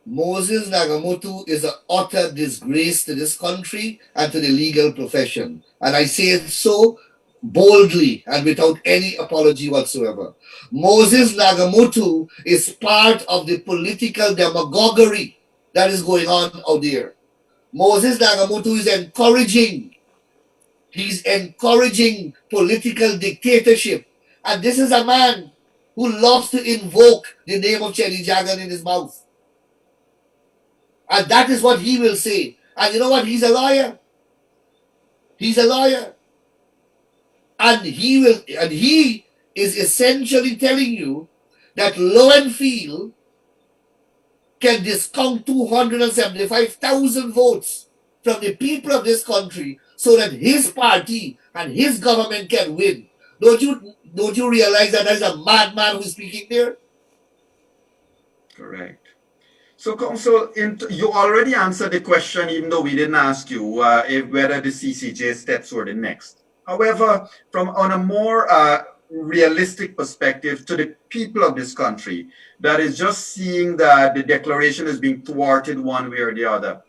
Moses Nagamutu is an utter disgrace to this country and to the legal profession. And I say it so boldly and without any apology whatsoever. Moses Nagamutu is part of the political demagoguery that is going on out there. Moses Nagamutu is encouraging political dictatorship. And this is a man who loves to invoke the name of Chelly Jagan in his mouth. And that is what he will say. And you know what? He's a lawyer. He's a lawyer. And he is essentially telling you that Lowenfield can discount 275,000 votes from the people of this country so that his party and his government can win. Don't you realize that there's a madman who's speaking there? Correct. So, Council, you already answered the question, even though we didn't ask you whether the CCJ steps were the next. However, on a more realistic perspective to the people of this country that is just seeing that the declaration is being thwarted one way or the other,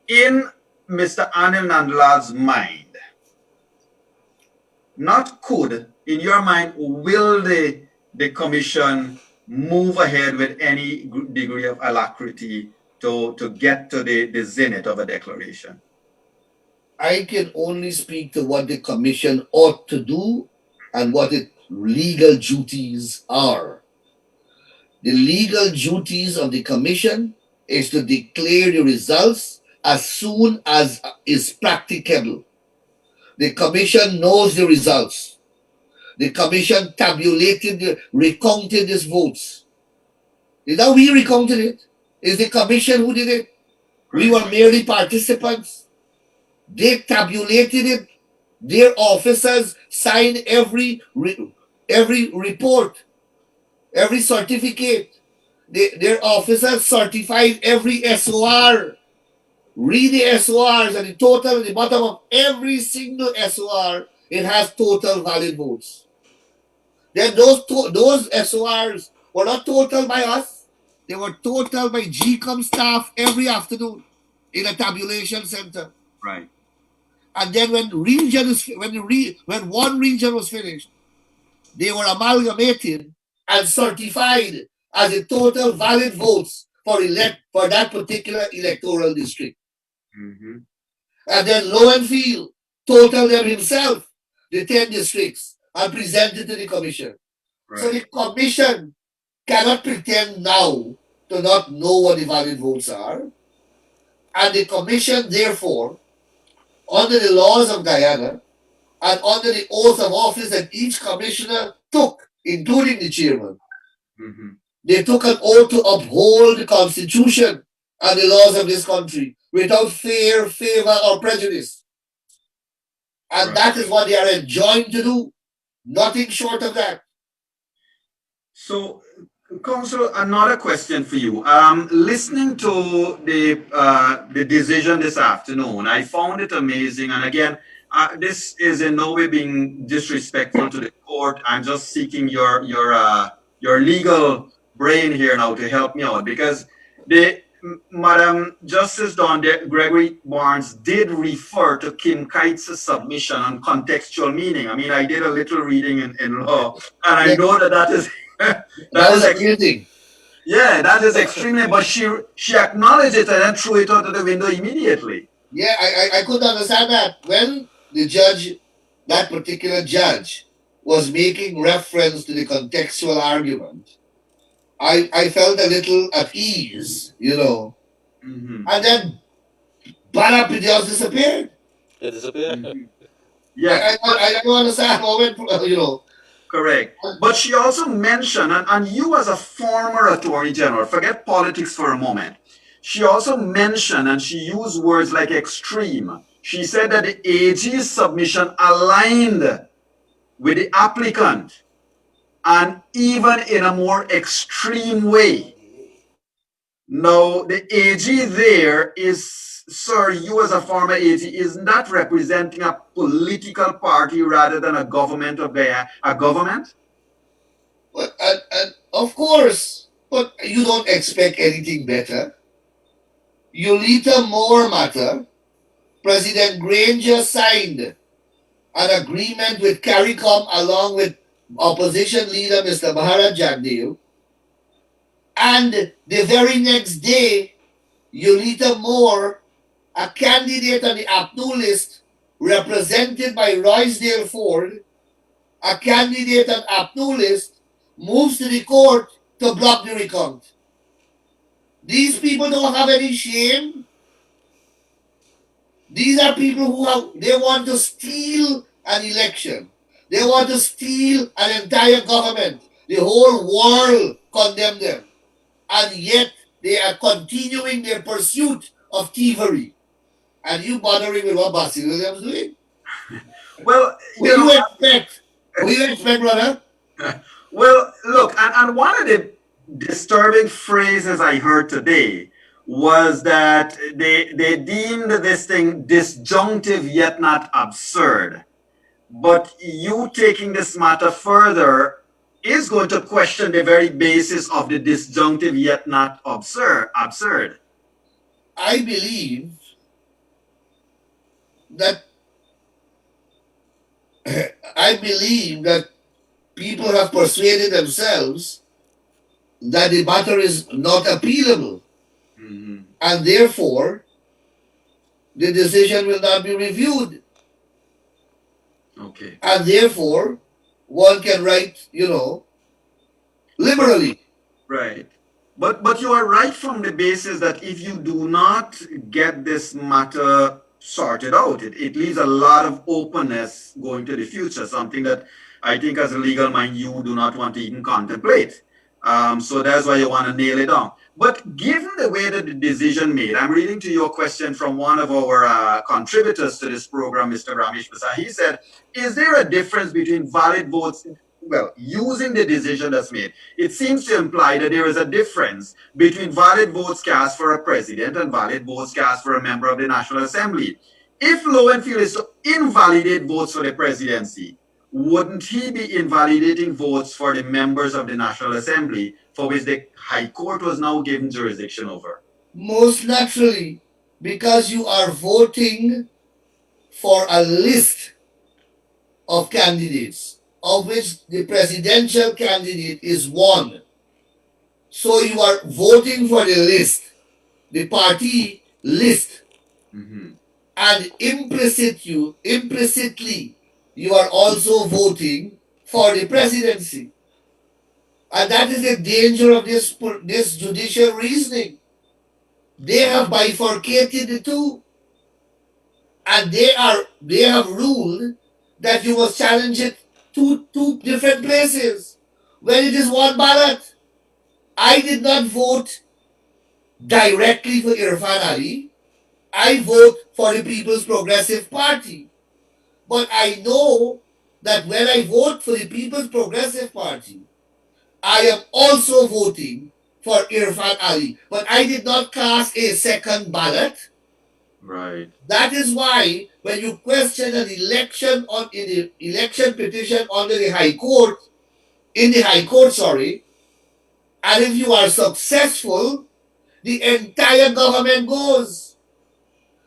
in Mr. Anil Nandlal's mind, not could, in your mind, will the commission move ahead with any degree of alacrity to get to the zenith of a declaration? I can only speak to what the commission ought to do and what its legal duties are. The legal duties of the commission is to declare the results as soon as is practicable. The commission knows the results. The commission recounted these votes. Is that we recounted it? Is the commission who did it? We were merely participants. They tabulated it. Their officers signed every report, every certificate. Their officers certified every SOR. Read the SORs and the total at the bottom of every single SOR, it has total valid votes. Then those SORs were not total by us. They were total by GCOM staff every afternoon in a tabulation center. Right. And then when one region was finished, they were amalgamated and certified as the total valid votes for that particular electoral district. Mm-hmm. And then Lowenfield totaled them himself, the 10 districts, and presented to the commission. Right. So the commission cannot pretend now to not know what the valid votes are. And the commission, therefore, under the laws of Guyana and under the oath of office that each commissioner took, including the chairman, mm-hmm. They took an oath to uphold the Constitution and the laws of this country without fear, favor, or prejudice. And Right. that is what they are enjoined to do. Nothing short of that. So, Council, another question for you. Listening to the decision this afternoon, I found it amazing. And again, this is in no way being disrespectful to the court. I'm just seeking your legal brain here now to help me out, because the Madam Justice Don Gregory Barnes did refer to Kim Kite's submission on contextual meaning. I mean, I did a little reading in law, and I Yeah, know that is that that was is amazing. yeah, that is extremely. But she acknowledged it and then threw it out of the window immediately. Yeah, I couldn't understand that. When the judge, that particular judge, was making reference to the contextual argument, I felt a little at ease, you know. Hmm. And then Bala just disappeared. It disappeared. Hmm. Yeah, I don't understand how it, you know. correct. But she also mentioned, and you as a former attorney general, forget politics for a moment. She also mentioned, and she used words like extreme. She said that the AG's submission aligned with the applicant, and even in a more extreme way. Now, the AG there is, sir, you as a former AG, is not representing a political party rather than a government of a government? But, and of course, but you don't expect anything better. Ulita Moore matter, President Granger signed an agreement with CARICOM along with opposition leader Mr. Maharaj Jagdeo. And the very next day, Ulita Moore, a candidate on the APNU list represented by Roysdale Ford, a candidate on APNU list, moves to the court to block the recount. These people don't have any shame. These are people they want to steal an election. They want to steal an entire government. The whole world condemn them. And yet they are continuing their pursuit of thievery. And you bothering with what Basil Williams doing? Well, What do you expect? What do you expect, brother? well, look, and one of the disturbing phrases I heard today was that they deemed this thing disjunctive yet not absurd. But you taking this matter further is going to question the very basis of the disjunctive yet not absurd. I believe that I believe that people have persuaded themselves that the matter is not appealable, Mhm. and therefore the decision will not be reviewed, Okay. and therefore one can write, liberally. Right. But you are right from the basis that if you do not get this matter sorted out, it leaves a lot of openness going to the future, something that I think as a legal mind you do not want to even contemplate. So that's why you want to nail it down. But given the way that the decision made, I'm reading to you a question from one of our contributors to this program, Mr. Ramesh Prasad. He said, is there a difference between valid votes, well, using the decision that's made? It seems to imply that there is a difference between valid votes cast for a president and valid votes cast for a member of the National Assembly. If Lowenfield is to invalidate votes for the presidency, wouldn't he be invalidating votes for the members of the National Assembly for which the High Court was now given jurisdiction over? Most naturally, because you are voting for a list of candidates, of which the presidential candidate is one. So you are voting for the list, the party list, Mhm. and implicitly you are also voting for the presidency. And that is the danger of this judicial reasoning. They have bifurcated the two, and they have ruled that you must challenge it two different places when it is one ballot. I did not vote directly for Irfan Ali. I vote for the People's Progressive Party. But I know that when I vote for the People's Progressive Party, I am also voting for Irfan Ali. But I did not cast a second ballot. Right. That is why when you question an election in the election petition under the High Court, in the High Court, sorry, and if you are successful, the entire government goes.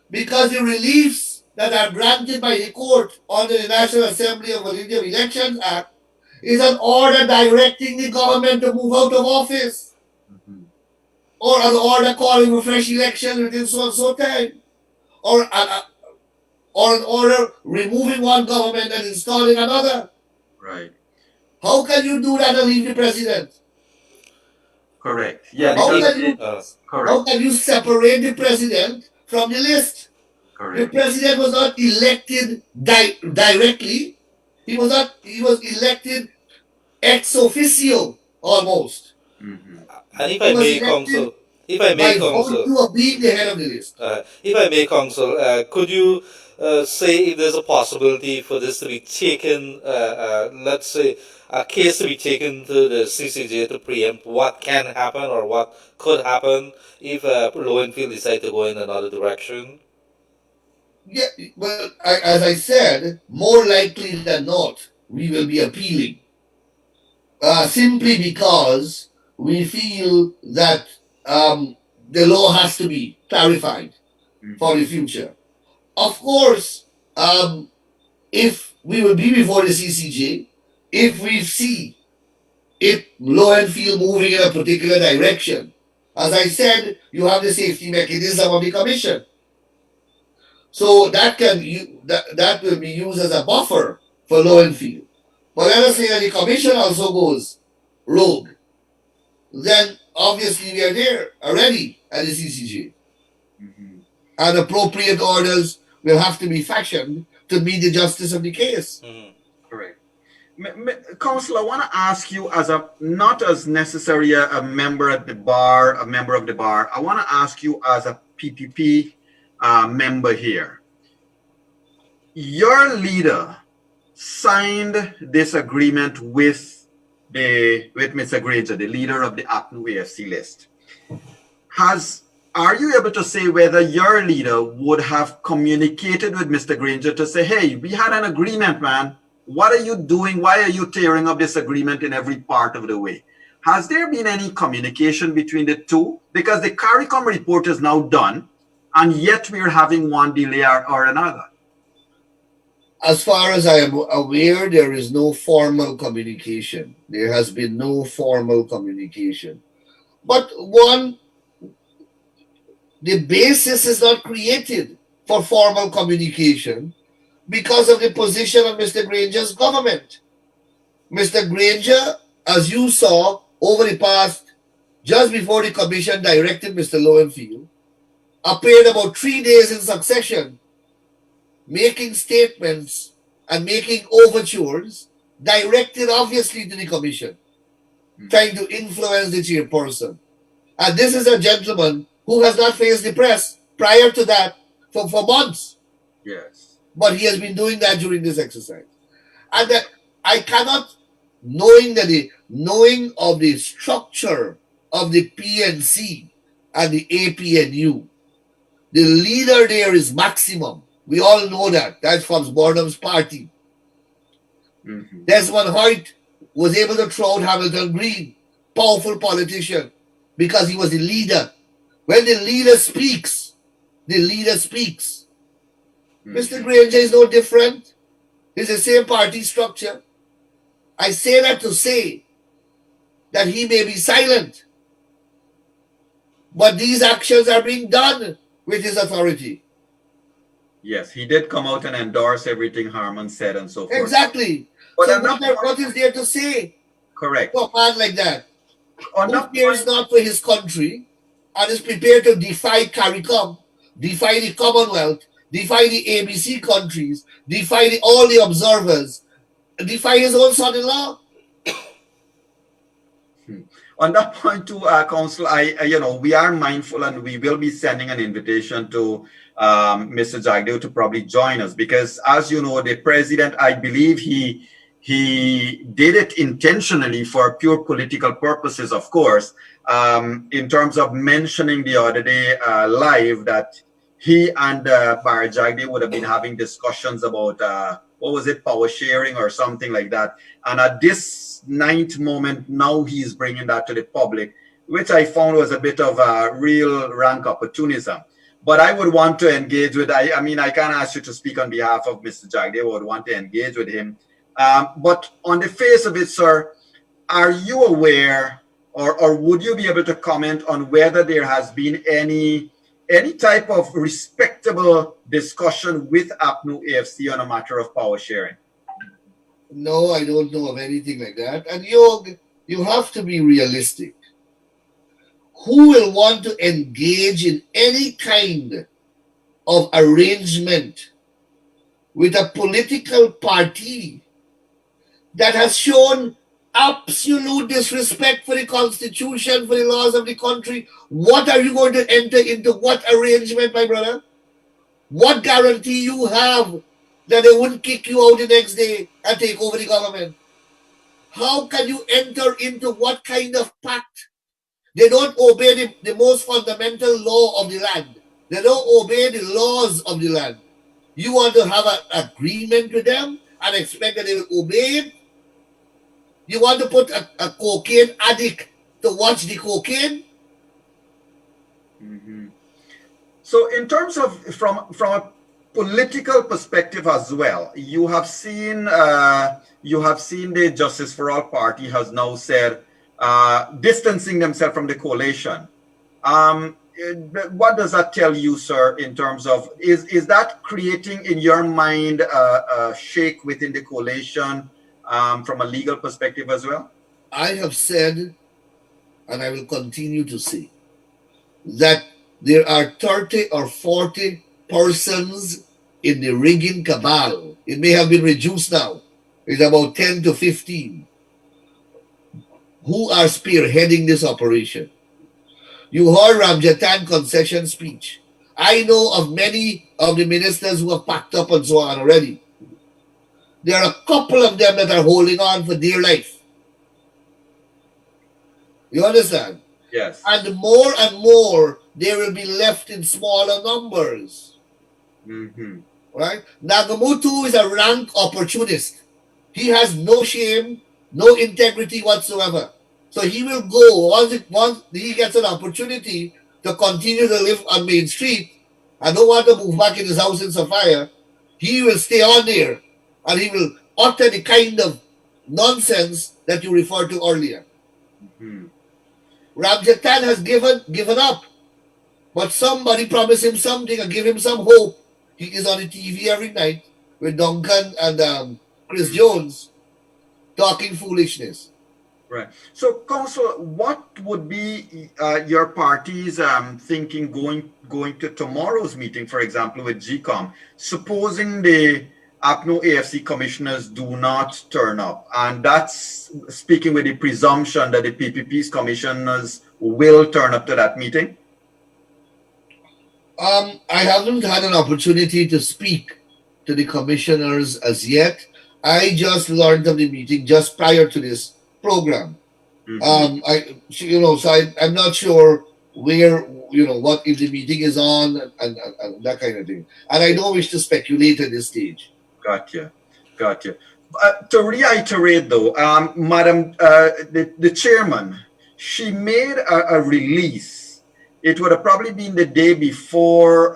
Because the reliefs that are granted by the court under the National Assembly of Validity of Elections Act is an order directing the government to move out of office, or an order calling for fresh elections within so and so time, or an order removing one government and installing another. Right. How can you do that and leave the president? Correct. Yeah. How Because can you correct. how can you separate the president from the list? The Correct. president was not elected directly. He was not. He was elected ex officio almost. Mm-hmm. And if He I was may, elected counsel, if I by may, counsel, virtue of being the head of the list. if I may, counsel, could you say if there's a possibility for this to be taken, let's say, a case to be taken to the CCJ to preempt what can happen or what could happen if Lowenfield decide to go in another direction? Yeah, well, as I said, more likely than not, we will be appealing. Simply because we feel that the law has to be clarified for the future. Of course, if we will be before the CCJ, if we see it low and feel moving in a particular direction, as I said, you have the safety mechanism of the commission. So that that will be used as a buffer for low and feel. But let us say that the commission also goes rogue. Then obviously we are there already at the CCJ. And appropriate orders will have to be fashioned to meet the justice of the case. Correct. Counsel, I want to ask you, as a not as necessarily a member at the bar, a member of the bar. I want to ask you as a PPP member here. Your leader signed this agreement with Mr. Granger, the leader of the APNU AFC list. Are you able to say whether your leader would have communicated with Mr. Granger to say, hey, we had an agreement, man. What are you doing? Why are you tearing up this agreement in every part of the way? Has there been any communication between the two? Because the CARICOM report is now done, and yet we're having one delay or another. As far as I am aware, there is no formal communication. There has been no formal communication. But the basis is not created for formal communication because of the position of Mr. Granger's government. Mr. Granger, as you saw over the past, just before the commission directed Mr. Lowenfield, appeared about 3 days in succession, making statements and making overtures directed obviously to the commission, trying to influence the chairperson. And this is a gentleman who has not faced the press prior to that for months. Yes. But he has been doing that during this exercise. And that I cannot, knowing of the structure of the PNC and the APNU, the leader there is Maximum. We all know that. That's from Bornham's party. Desmond Hoyt was able to throw out Hamilton Green, powerful politician, because he was the leader. When the leader speaks, the leader speaks. Mr. Granger is no different. It's the same party structure. I say that to say that he may be silent, but these actions are being done with his authority. Yes, he did come out and endorse everything Harman said and so forth. Exactly. But so what is there to say? Correct. For a man like that, On who that cares point, not for his country and is prepared to defy CARICOM, defy the Commonwealth, defy the ABC countries, defy all the observers, defy his own son-in-law. On that point too, Council, we are mindful and we will be sending an invitation to Mr. Jagdeo to probably join us because, as you know, the president, I believe he did it intentionally for pure political purposes, of course, in terms of mentioning the other day live that he and Barry Jagdeo would have been having discussions about what was it, power sharing or something like that. And at this ninth moment, now he's bringing that to the public, which I found was a bit of a real rank opportunism. But I would want to engage with, I mean, I can't ask you to speak on behalf of Mr. Jagdeo. I would want to engage with him. But on the face of it, sir, are you aware or would you be able to comment on whether there has been any type of respectable discussion with APNU AFC on a matter of power sharing? No, I don't know of anything like that. And you have to be realistic. Who will want to engage in any kind of arrangement with a political party that has shown absolute disrespect for the Constitution, for the laws of the country? What are you going to enter into? What arrangement, my brother? What guarantee you have that they wouldn't kick you out the next day and take over the government? How can you enter into what kind of pact? They don't obey the most fundamental law of the land. They don't obey the laws of the land. You want to have an agreement with them and expect that they will obey it? You want to put a cocaine addict to watch the cocaine? Mm-hmm. So in terms of from a political perspective as well, you have seen the Justice for All party has now said distancing themselves from the coalition. What does that tell you, sir, in terms of, is that creating in your mind a shake within the coalition from a legal perspective as well? I have said, and I will continue to say, that there are 30 or 40 persons in the rigging cabal. It may have been reduced now. It's about 10 to 15 who are spearheading this operation. You heard Ramjatan concession speech. I know of many of the ministers who have packed up and so on already. There are a couple of them that are holding on for dear life. You understand? Yes. And more, they will be left in smaller numbers. Mm-hmm. Right? Nagamutu is a rank opportunist. He has no shame, no integrity whatsoever. So he will go, once he gets an opportunity to continue to live on Main Street and don't want to move back in his house in Sapphire, he will stay on there and he will utter the kind of nonsense that you referred to earlier. Mm-hmm. Ramjatan has given up, but somebody promised him something and give him some hope. He is on the TV every night with Duncan and Chris Jones talking foolishness. Right. So, Council, what would be your party's thinking going to tomorrow's meeting, for example, with GCOM, supposing the APNO AFC commissioners do not turn up? And that's speaking with the presumption that the PPP's commissioners will turn up to that meeting? I haven't had an opportunity to speak to the commissioners as yet. I just learned of the meeting just prior to this program. Mm-hmm. I'm not sure where, what if the meeting is on and that kind of thing. And I don't wish to speculate at this stage. Gotcha. To reiterate though, Madam, the chairman, she made a release. It would have probably been the day before,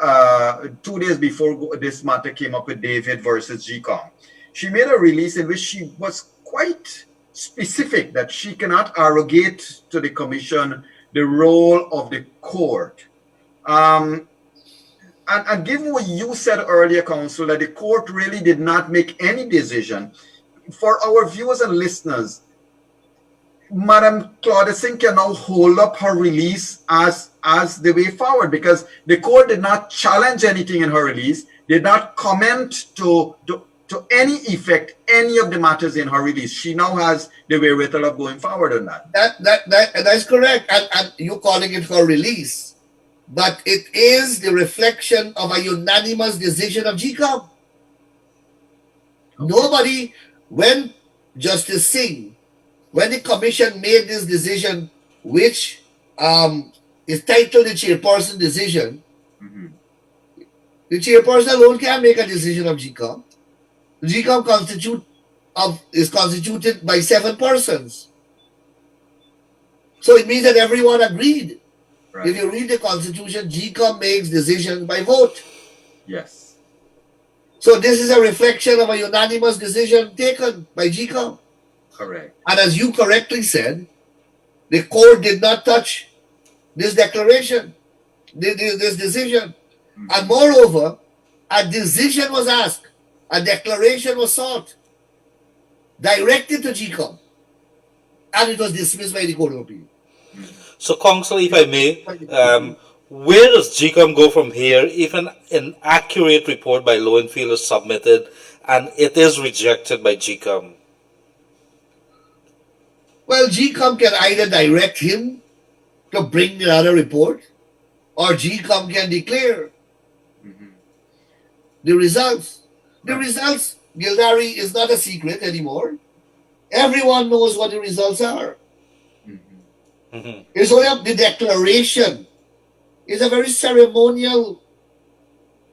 2 days before this matter came up with David versus GCOM. She made a release in which she was quite specific that she cannot arrogate to the commission the role of the court. And given what you said earlier, Council, that the court really did not make any decision, for our viewers and listeners, Madam Claudia Singh can now hold up her release as the way forward, because the court did not challenge anything in her release, did not comment to to any effect any of the matters in her release. She now has the wherewithal of going forward on that. That's correct. And you're calling it her release. But it is the reflection of a unanimous decision of GCOM. Nobody, when Justice Singh, when the commission made this decision, which is titled the chairperson decision, the chairperson alone can make a decision of GCOM. GCOM is constituted by 7 persons. So it means that everyone agreed. Right. If you read the Constitution, GCOM makes decisions by vote. Yes. So this is a reflection of a unanimous decision taken by GCOM. Correct. And as you correctly said, the court did not touch this declaration, this decision. And moreover, a decision was asked, a declaration was sought, directed to GCOM, and it was dismissed by the Court of Appeal. So, Counsel, if I may, where does GCOM go from here if an inaccurate report by Lowenfield is submitted and it is rejected by GCOM? Well, GCOM can either direct him to bring another report, or GCOM can declare the results. The results, Gildarie, is not a secret anymore. Everyone knows what the results are. It's only the declaration is a very ceremonial,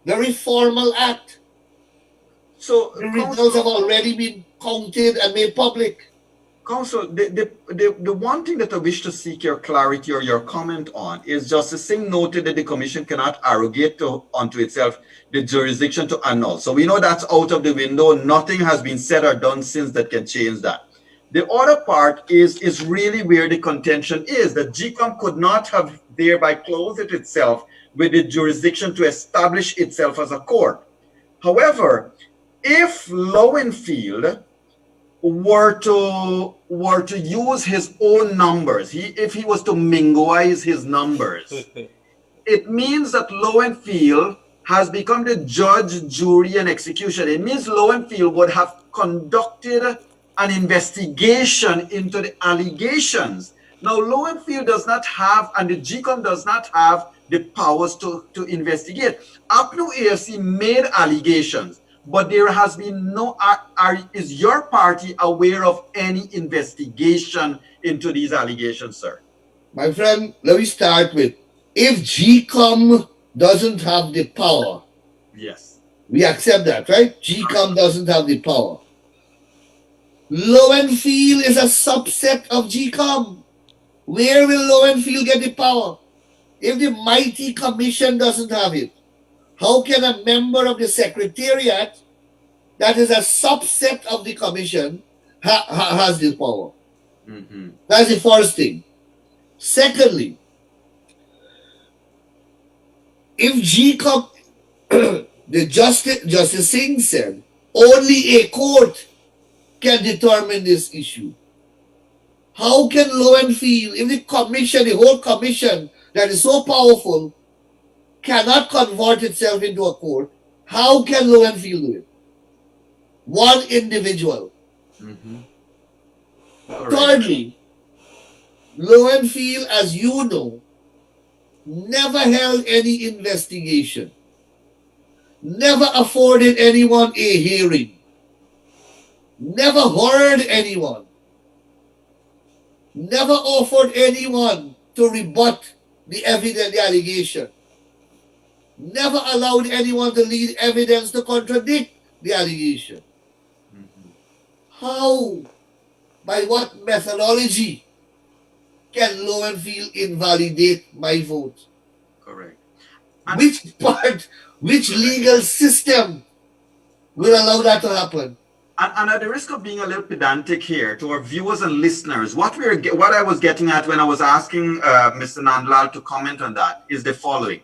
very formal act. So the results have already been counted and made public. Counsel, the one thing that I wish to seek your clarity or your comment on is Justice Singh noted that the commission cannot arrogate unto itself the jurisdiction to annul. So we know that's out of the window. Nothing has been said or done since that can change that. The other part is really where the contention is, that GCOM could not have thereby closed it itself with the jurisdiction to establish itself as a court. However, if Lowenfield were to use his own numbers, if he was to minguize his numbers, it means that Lowenfield has become the judge, jury, and execution. It means Lowenfield would have conducted an investigation into the allegations. Now, Lowenfield does not have, and the GCOM does not have the powers to investigate. APNU AFC made allegations, but there has been no, is your party aware of any investigation into these allegations, sir? My friend, let me start with, if GCOM doesn't have the power, yes, we accept that, right? GCOM doesn't have the power. Lowenfield is a subset of GCOM. Where will Lowenfield get the power? If the mighty commission doesn't have it, how can a member of the secretariat that is a subset of the commission has the power? That's the first thing. Secondly, if GCOM, the Justice Singh said, only a court can determine this issue. How can Lowenfield, if the commission, the whole commission that is so powerful, cannot convert itself into a court, how can Lowenfield do it? One individual. Thirdly, Lowenfield, as you know, never held any investigation, never afforded anyone a hearing, never heard anyone, never offered anyone to rebut the evidence, the allegation, never allowed anyone to lead evidence to contradict the allegation. How, by what methodology can Lowenfield invalidate my vote? Correct. Which legal system will allow that to happen? And at the risk of being a little pedantic here to our viewers and listeners, what I was getting at when I was asking Mr. Nandlall to comment on that is the following.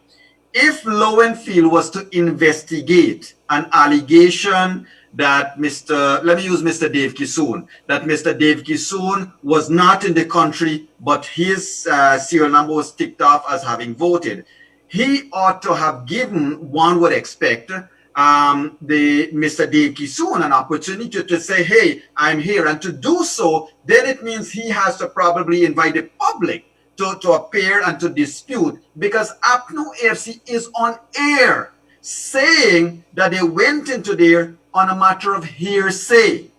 If Lowenfield was to investigate an allegation that let me use Mr. Dave Kisoon, that Mr. Dave Kisoon was not in the country, but his serial number was ticked off as having voted, he ought to have given, one would expect, the Mr. Dave Kisoon an opportunity to say, hey, I'm here. And to do so, then it means he has to probably invite the public to appear and to dispute, because APNU AFC is on air saying that they went into there on a matter of hearsay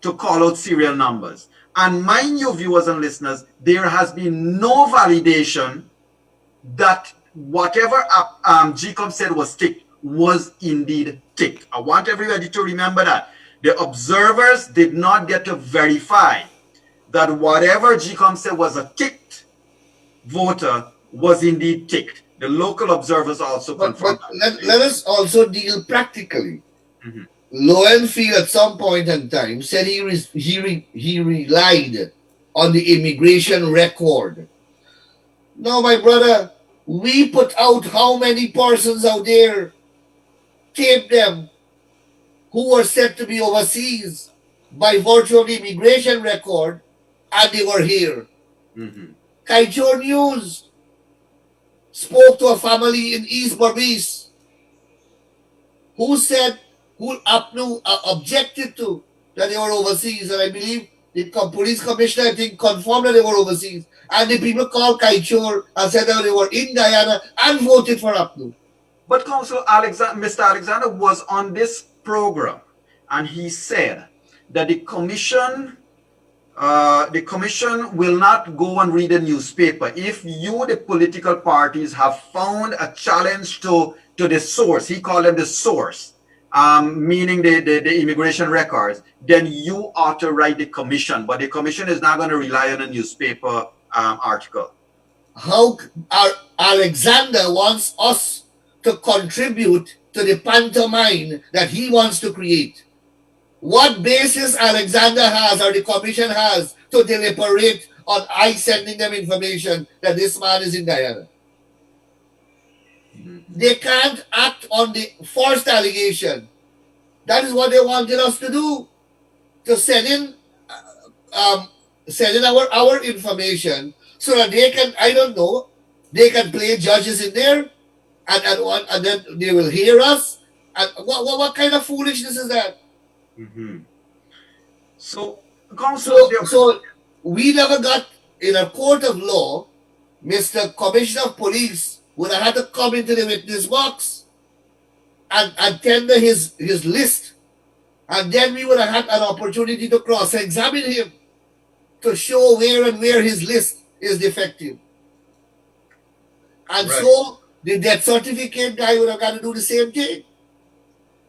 to call out serial numbers. And mind you, viewers and listeners, there has been no validation that whatever GCOM said was ticked was indeed ticked. I want everybody to remember that. The observers did not get to verify that whatever GCOM said was a ticked voter was indeed ticked. The local observers also confirmed. But let us also deal practically. Lowenfield at some point in time said he relied on the immigration record. No, my brother, we put out how many persons out there, taped them, who were said to be overseas by virtue of the immigration record, and they were here. Kaichor News spoke to a family in East Berbice who said, who APNU objected to that they were overseas, and I believe the police commissioner, I think, confirmed that they were overseas. And the people called Kaichor and said that they were in Guyana and voted for APNU. But Council Mr. Alexander was on this program, and he said that the commission will not go and read a newspaper. If you, the political parties, have found a challenge to the source, he called them the source, meaning the immigration records, then you ought to write the commission. But the commission is not going to rely on a newspaper article. How Alexander wants us to contribute to the pantomime that he wants to create. What basis Alexander has or the commission has to deliberate on I sending them information that this man is in Guyana? They can't act on the first allegation. That is what they wanted us to do, to send in our information so that they can, I don't know, they can play judges in there, and then they will hear us. And what kind of foolishness is that? So we never got, in a court of law, Mr. Commissioner of Police would have had to come into the witness box and tender his list. And then we would have had an opportunity to cross-examine him to show where his list is defective. And so the death certificate guy would have got to do the same thing.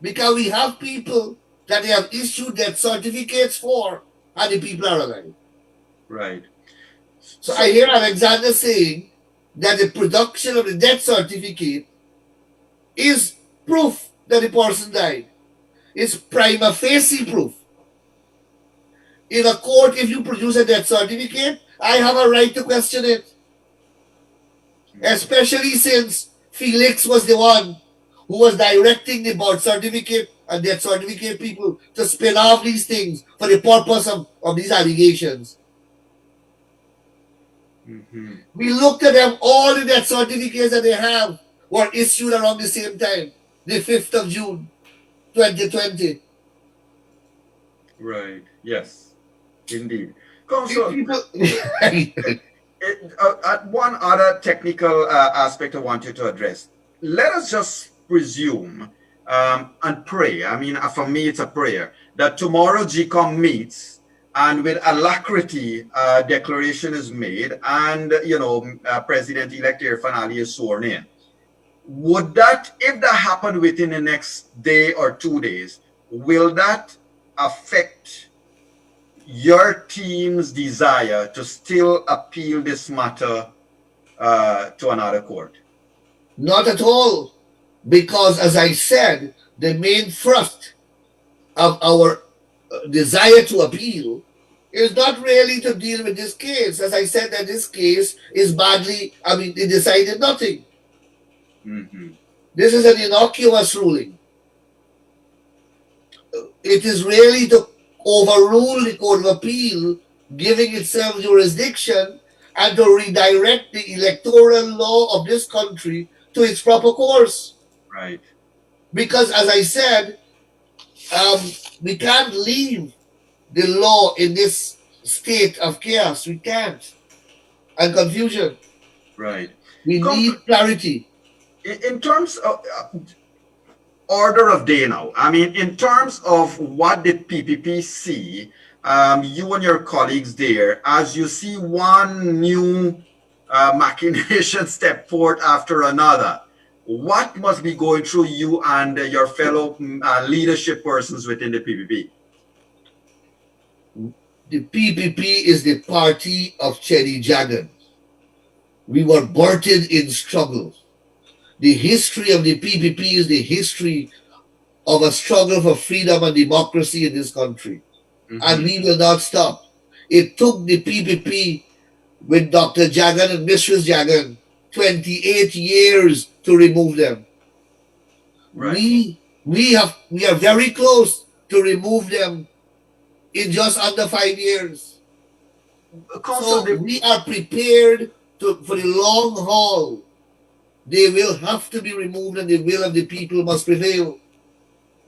Because we have people that they have issued death certificates for, and the people are alive. Right. So I hear Alexander saying that the production of the death certificate is proof that the person died. It's prima facie proof. In a court, if you produce a death certificate, I have a right to question it. Especially since Felix was the one who was directing the birth certificate and death certificate people to spin off these things for the purpose of these allegations. We looked at them, all the death certificates that they have were issued around the same time, the 5th of June, 2020. Right, yes, indeed. So, one other technical aspect I want you to address. Let us just presume and pray. I mean, for me, it's a prayer that tomorrow GCOM meets and with alacrity, declaration is made, and President-elect Irfan Ali is sworn in. Would that, if that happened within the next day or 2 days, will that affect your team's desire to still appeal this matter to another court? Not at all, because as I said, the main thrust of our desire to appeal is not really to deal with this case. As I said, that this case is badly, they decided nothing. This is an innocuous ruling. It is really to overrule the Court of Appeal, giving itself jurisdiction, and to redirect the electoral law of this country to its proper course. Right. Because, as I said, we can't leave the law in this state of chaos. We can't. And confusion. Right. We Come need clarity. in terms of order of day now. I mean, in terms of what did PPP see, you and your colleagues there, as you see one new machination step forward after another, what must be going through you and your fellow leadership persons within the PPP? The PPP is the party of Cherry Jagan. We were birthed in struggle. The history of the PPP is the history of a struggle for freedom and democracy in this country. And we will not stop. It took the PPP with Dr. Jagan and Mrs. Jagan 28 years to remove them. Right. We are very close to remove them in just under 5 years. Council, So we are prepared for the long haul. They will have to be removed, and the will of the people must prevail.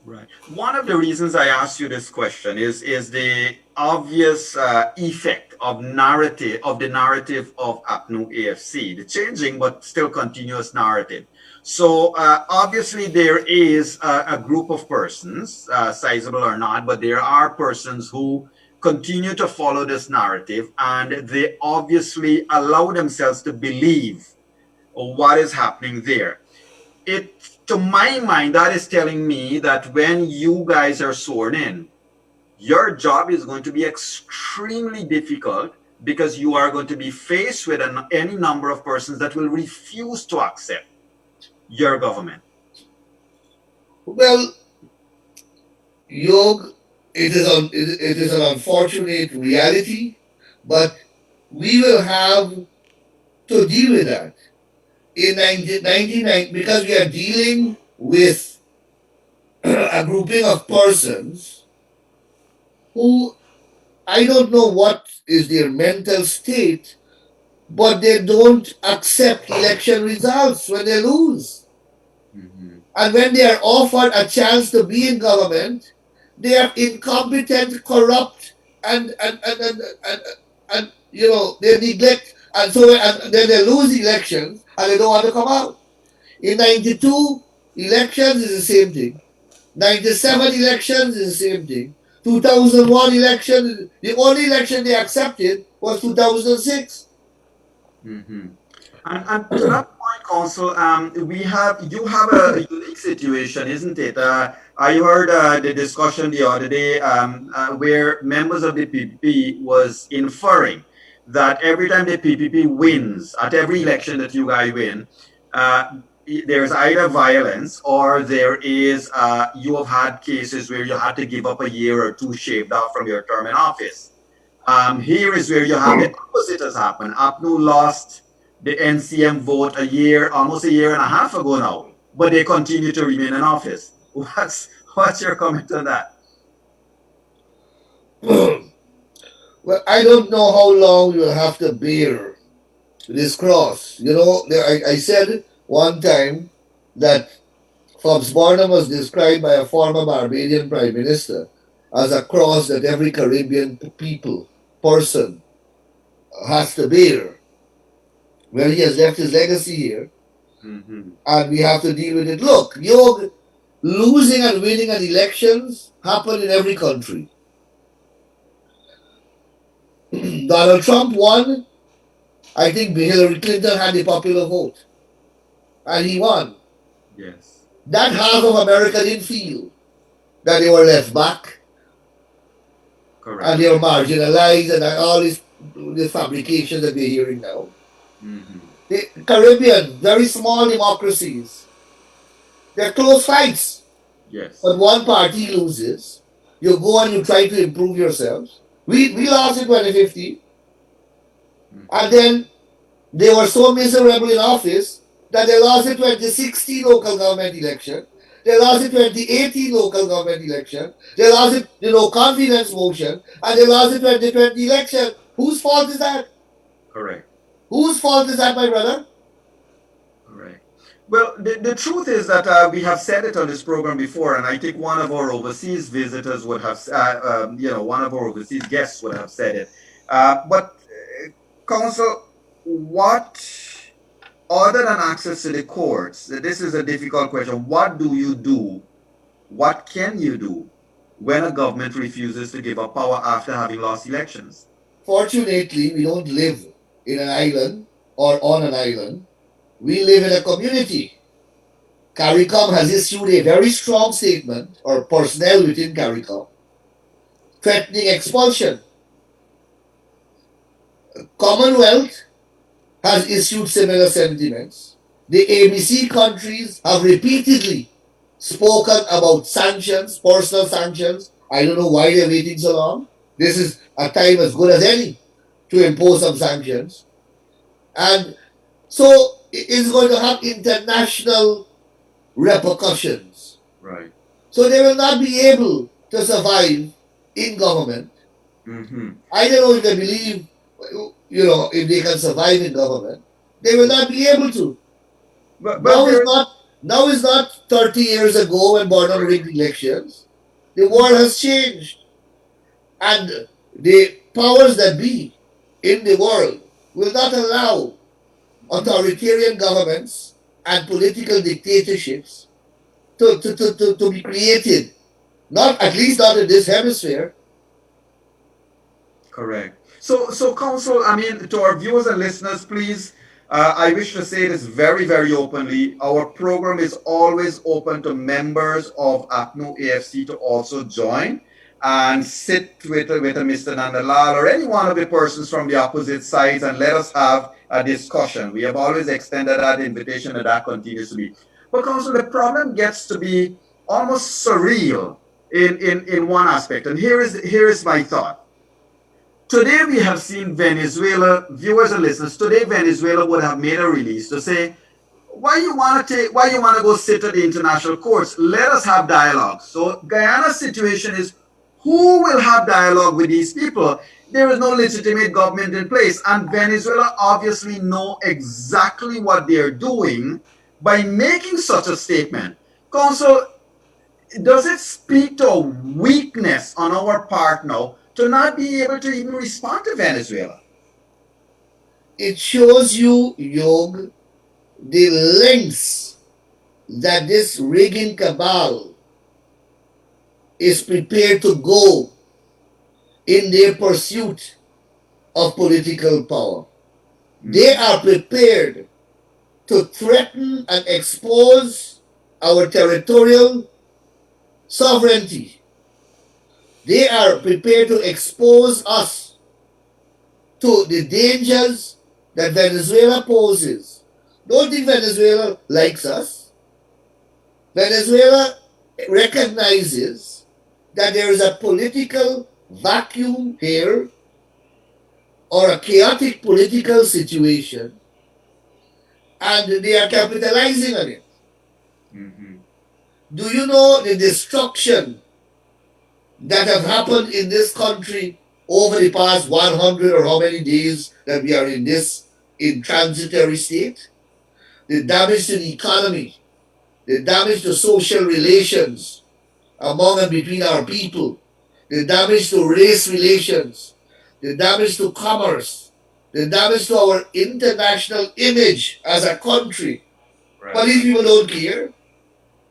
right. One of the reasons I asked you this question is the obvious effect of the narrative of APNU AFC, the changing but still continuous narrative. So obviously there is a group of persons, sizable or not, but there are persons who continue to follow this narrative, and they obviously allow themselves to believe what is happening there. To my mind, that is telling me that when you guys are sworn in, your job is going to be extremely difficult because you are going to be faced with any number of persons that will refuse to accept your government. Well, Yog, it is an unfortunate reality, but we will have to deal with that. In 1999, because we are dealing with a grouping of persons who, I don't know what is their mental state, but they don't accept election results when they lose. And when they are offered a chance to be in government, they are incompetent, corrupt, and they neglect, and then they lose elections and they don't want to come out. In 92 elections is the same thing. 97 elections is the same thing. 2001 election, the only election they accepted was 2006. And to that point, Council, you have a unique situation, isn't it? I heard the discussion the other day where members of the PPP was inferring that every time the PPP wins, at every election that you guys win, there's either violence or there is, you have had cases where you had to give up a year or two shaved off from your term in office. Here is where you have the opposite has happened. APNU lost the NCM vote almost a year and a half ago now, but they continue to remain in office. What's your comment on that? Well, I don't know how long you'll have to bear this cross. I said one time that Forbes Barnum was described by a former Barbadian prime minister as a cross that every Caribbean person has to bear. Well, he has left his legacy here, and we have to deal with it. Look, losing and winning at elections happen in every country. Donald Trump won. I think Hillary Clinton had the popular vote, and he won. Yes. That half of America didn't feel that they were left back. Correct. And they were marginalized, and all this fabrication that we're hearing now. The Caribbean, very small democracies, they're close fights. Yes. But one party loses, you go and you try to improve yourselves. We lost in 2015, and then they were so miserable in office that they lost the 2016 local government election. They lost the 2018 local government election. They lost the no confidence motion, and they lost the 2020 election. Whose fault is that? Correct. Whose fault is that, my brother? Correct. Well, the truth is that we have said it on this program before, and I think one of our overseas visitors would have, one of our overseas guests would have said it. But, Council, what, other than access to the courts, this is a difficult question. What do you do? What can you do when a government refuses to give up power after having lost elections? Fortunately, we don't live in an island or on an island. We live in a community. CARICOM has issued a very strong statement, or personnel within CARICOM, threatening expulsion. Commonwealth has issued similar sentiments. The ABC countries have repeatedly spoken about sanctions, personal sanctions. I don't know why they're waiting so long. This is a time as good as any to impose some sanctions. And so it's going to have international repercussions. Right. So they will not be able to survive in government. Mm-hmm. I don't know if they believe, if they can survive in government. They will not be able to. But Now is not 30 years ago when Borden rigged elections. The world has changed. And the powers that be in the world will not allow authoritarian governments and political dictatorships to be created. Not, at least not in this hemisphere. Correct. So, Council, I mean, to our viewers and listeners, please, I wish to say this very, very openly. Our program is always open to members of ACNO AFC to also join and sit with a Mr. Nandlall or any one of the persons from the opposite sides and let us have a discussion. We have always extended that invitation, and that continues to be. But, Council, the problem gets to be almost surreal in one aspect. And here is my thought. Today we have seen Venezuela, viewers and listeners, today Venezuela would have made a release to say, why you want to go sit at the international courts? Let us have dialogue. So Guyana's situation is, who will have dialogue with these people? There is no legitimate government in place. And Venezuela obviously know exactly what they're doing by making such a statement. Council, does it speak to a weakness on our part now to not be able to even respond to Venezuela? It shows you, Yog, the lengths that this rigging cabal is prepared to go in their pursuit of political power. They are prepared to threaten and expose our territorial sovereignty. They are prepared to expose us to the dangers that Venezuela poses. Don't think Venezuela likes us. Venezuela recognizes that there is a political vacuum here, or a chaotic political situation, and they are capitalizing on it. Mm-hmm. Do you know the destruction that have happened in this country over the past 100 or how many days that we are in this intransitory state? The damage to the economy, the damage to social relations among and between our people, the damage to race relations, the damage to commerce, the damage to our international image as a country. Right. But these people don't care.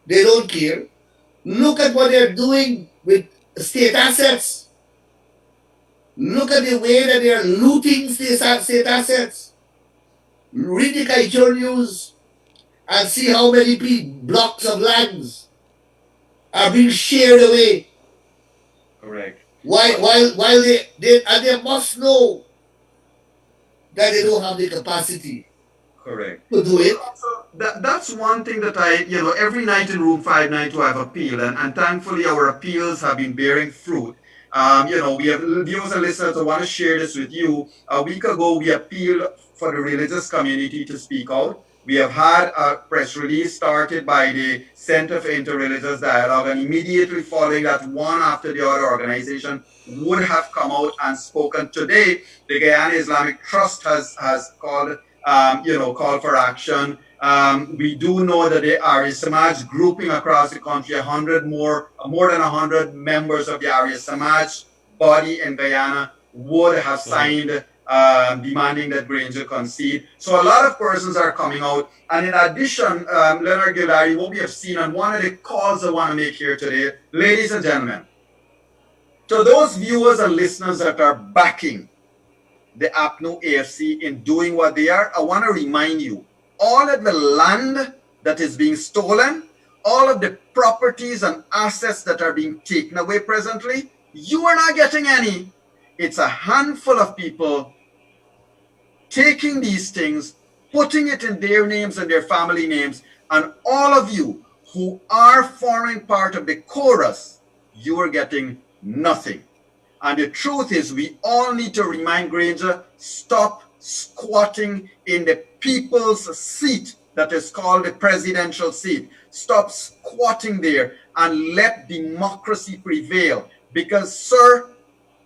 They don't care. Look at what they're doing with state assets. Look at the way that they are looting state assets. Read the Kaichur news and see how many blocks of lands are being shared away. Correct. While they must know that they don't have the capacity. Correct. To do it. So that's one thing that every night in Room 592 I've appealed, and thankfully our appeals have been bearing fruit. We have viewers and listeners. I want to share this with you. A week ago, we appealed for the religious community to speak out. We have had a press release started by the Center for Interreligious Dialogue, and immediately following that, one after the other organization would have come out and spoken. Today, the Guyana Islamic Trust has called call for action. We do know that the Arya Samaj grouping across the country, more than 100 members of the Arya Samaj body in Guyana would have signed demanding that Granger concede. So a lot of persons are coming out. And in addition, Leonard Gildarie, what we have seen, and one of the calls I want to make here today, ladies and gentlemen, to those viewers and listeners that are backing the APNU AFC in doing what they are, I want to remind you, all of the land that is being stolen, all of the properties and assets that are being taken away presently, you are not getting any. It's a handful of people taking these things, putting it in their names and their family names, and all of you who are forming part of the chorus, you are getting nothing. And the truth is, we all need to remind Granger, stop squatting in the people's seat that is called the presidential seat. Stop squatting there and let democracy prevail. Because, sir,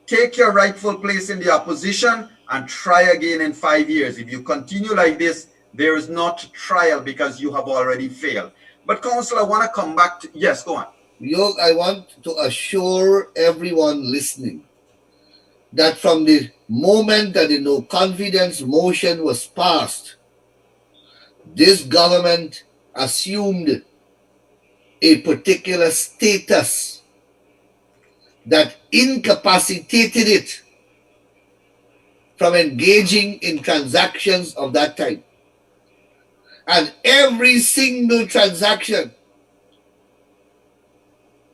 take your rightful place in the opposition and try again in 5 years. If you continue like this, there is not trial because you have already failed. But, Council, I want to come back to... Yes, go on. Yog, I want to assure everyone listening that from the moment that the no confidence motion was passed, this government assumed a particular status that incapacitated it from engaging in transactions of that type. And every single transaction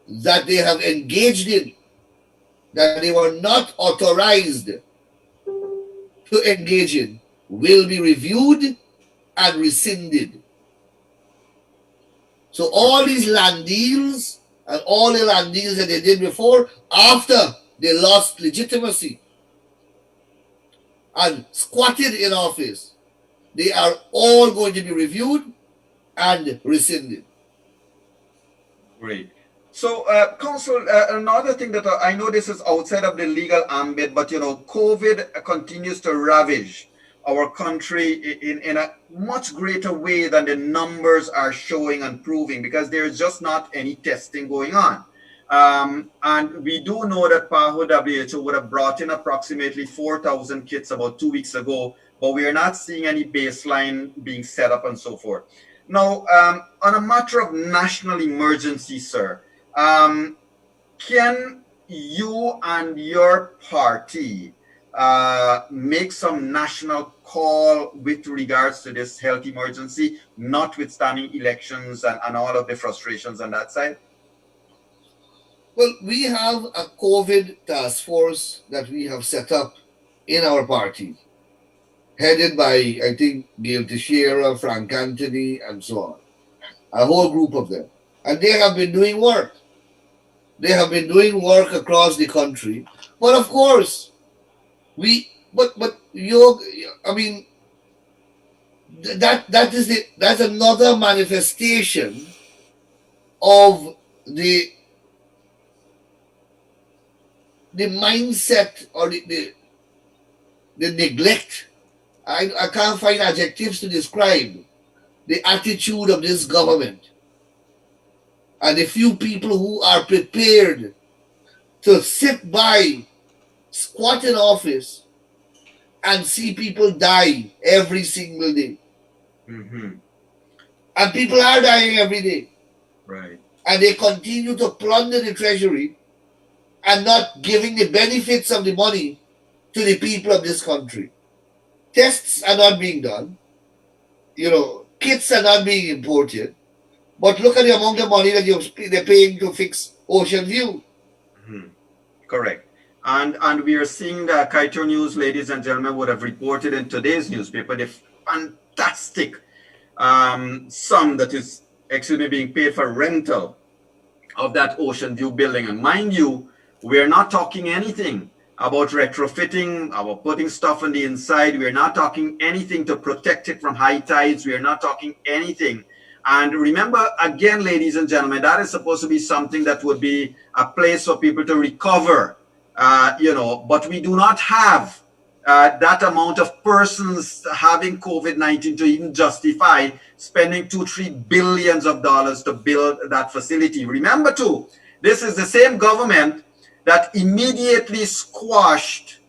that they have engaged in, that they were not authorized to engage in, will be reviewed and rescinded. So all these land deals and all the land deals that they did before, after they lost legitimacy and squatted in office, they are all going to be reviewed and rescinded. Great. So, Council, another thing that I know this is outside of the legal ambit, but, you know, COVID continues to ravage our country in a much greater way than the numbers are showing and proving, because there's just not any testing going on. And we do know that PAHO WHO would have brought in approximately 4,000 kits about 2 weeks ago, but we are not seeing any baseline being set up and so forth. Now, on a matter of national emergency, sir, can you and your party make some national call with regards to this health emergency, notwithstanding elections and all of the frustrations on that side? Well, we have a COVID task force that we have set up in our party, headed by, I think, Gail Teixeira, Frank Anthony, and so on. A whole group of them. And they have been doing work. They have been doing work across the country. But of course, that's another manifestation of the mindset or the neglect. I can't find adjectives to describe the attitude of this government and the few people who are prepared to sit by, squat in office, and see people die every single day. Mm-hmm. And people are dying every day. Right. And they continue to plunder the treasury and not giving the benefits of the money to the people of this country. Tests are not being done. You know, kits are not being imported. But look at the amount of money that they're paying to fix Ocean View. Mm-hmm. Correct. And we are seeing that Kaito News, ladies and gentlemen, would have reported in today's newspaper the fantastic sum that is being paid for rental of that Ocean View building. And mind you, we're not talking anything about retrofitting, about putting stuff on the inside. We're not talking anything to protect it from high tides. We're not talking anything. And remember, again, ladies and gentlemen, that is supposed to be something that would be a place for people to recover, but we do not have that amount of persons having COVID-19 to even justify spending $2-3 billion to build that facility. Remember too, this is the same government that immediately squashed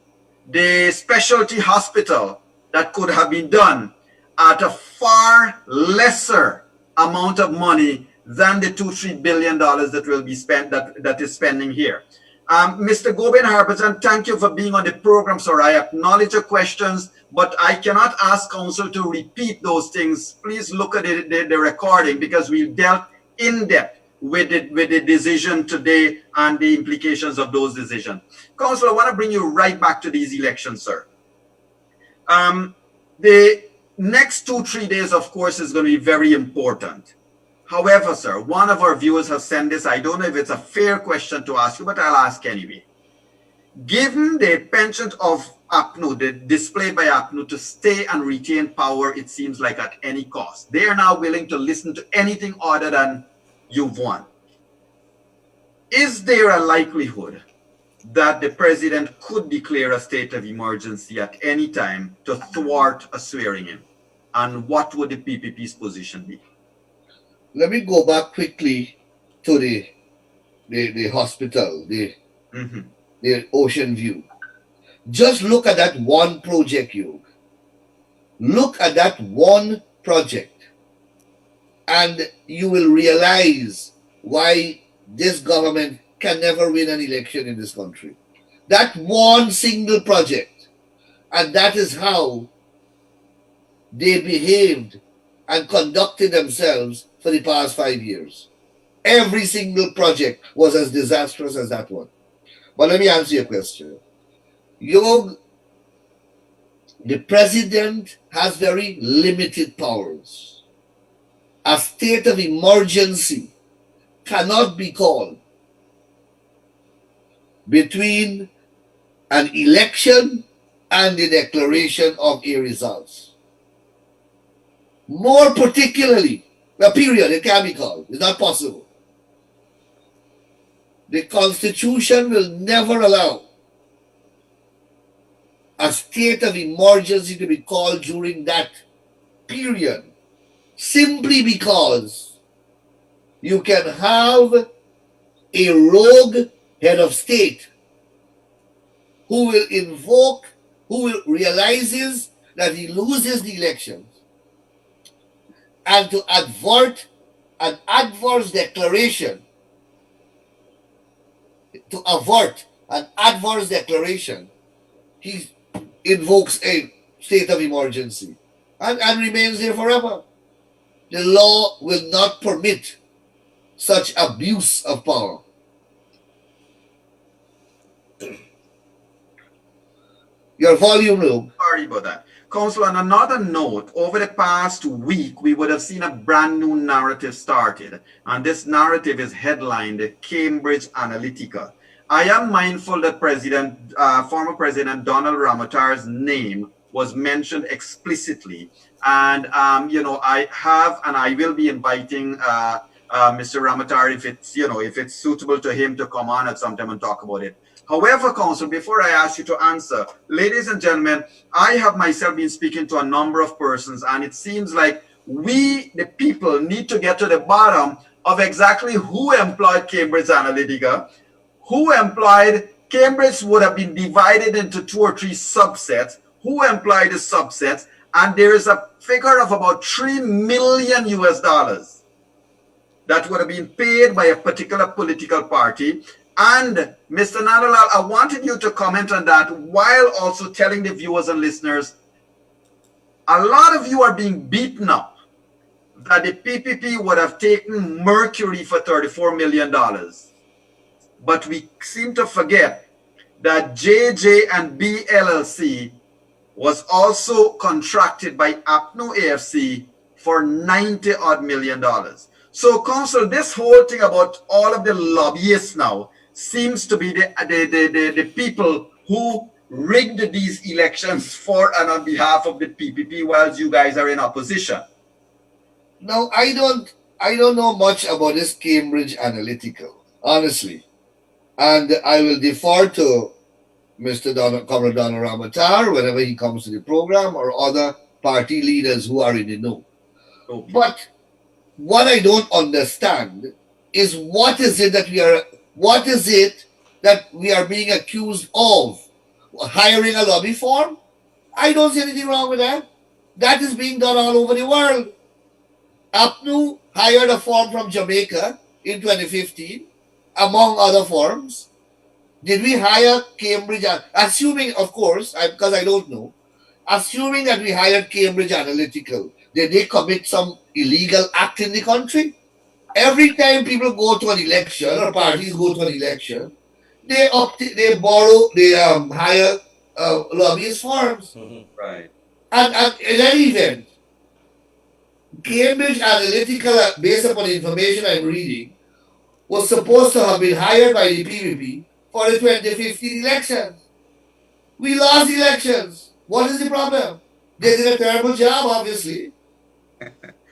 the specialty hospital that could have been done at a far lesser amount of money than the $2-3 billion that will be spent, that is spending here. Mr. Goben Harberton, thank you for being on the program, sir. I acknowledge your questions, but I cannot ask counsel to repeat those things. Please look at the recording, because we dealt in depth with the decision today and the implications of those decisions. Counsel, I want to bring you right back to these elections, sir. The next 2-3 days, of course, is going to be very important. However, sir, one of our viewers has sent this. I don't know if it's a fair question to ask you, but I'll ask anyway. Given the penchant of APNU, displayed by APNU, to stay and retain power, it seems like at any cost, they are now willing to listen to anything other than you've won. Is there a likelihood that the president could declare a state of emergency at any time to thwart a swearing in? And what would the PPP's position be? Let me go back quickly to the hospital, the Ocean View. Just look at that one project, Yog. Look at that one project, and you will realize why this government can never win an election in this country. That one single project, and that is how they behaved and conducted themselves for the past 5 years. Every single project was as disastrous as that one. But let me answer your question. Yog, the president has very limited powers. A state of emergency cannot be called between an election and the declaration of a results. More particularly, period, it can't be called. It's not possible. The Constitution will never allow a state of emergency to be called during that period, simply because you can have a rogue head of state who realizes that he loses the elections, and to avert an adverse declaration, he invokes a state of emergency and remains there forever. The law will not permit such abuse of power. Your volume, Luke. Sorry about that. Council, on another note, over the past week, we would have seen a brand new narrative started. And this narrative is headlined Cambridge Analytica. I am mindful that former President Donald Ramotar's name was mentioned explicitly. And, I have, and I will be inviting Mr. Ramotar if it's suitable to him to come on at some time and talk about it. However, Council, before I ask you to answer, ladies and gentlemen, I have myself been speaking to a number of persons, and it seems like we, the people, need to get to the bottom of exactly who employed Cambridge Analytica, who employed Cambridge would have been divided into 2 or 3 subsets, who employed the subsets, and there is a figure of about $3 million that would have been paid by a particular political party. And Mr. Nandlall, I wanted you to comment on that while also telling the viewers and listeners, a lot of you are being beaten up that the PPP would have taken Mercury for $34 million. But we seem to forget that JJ and B LLC was also contracted by APNU AFC for $90 odd million. So, Council, this whole thing about all of the lobbyists now seems to be the people who rigged these elections for and on behalf of the PPP, whilst you guys are in opposition. Now, I don't know much about this Cambridge Analytica, honestly, and I will defer to Mr. Comrade Donald Ramatar whenever he comes to the program, or other party leaders who are in the know. Okay. But what I don't understand is what is it that we are being accused of? Hiring a lobby firm? I don't see anything wrong with that. That is being done all over the world. APNU hired a firm from Jamaica in 2015, among other firms. Did we hire Cambridge? Assuming, of course, because I don't know, assuming that we hired Cambridge Analytical, did they commit some illegal act in the country? Every time people go to an election or parties go to an election, they hire lobbyist firms. Right. And in any event, Cambridge Analytica, based upon the information I'm reading, was supposed to have been hired by the PVP for the 2015 elections. We lost elections. What is the problem? They did a terrible job, obviously.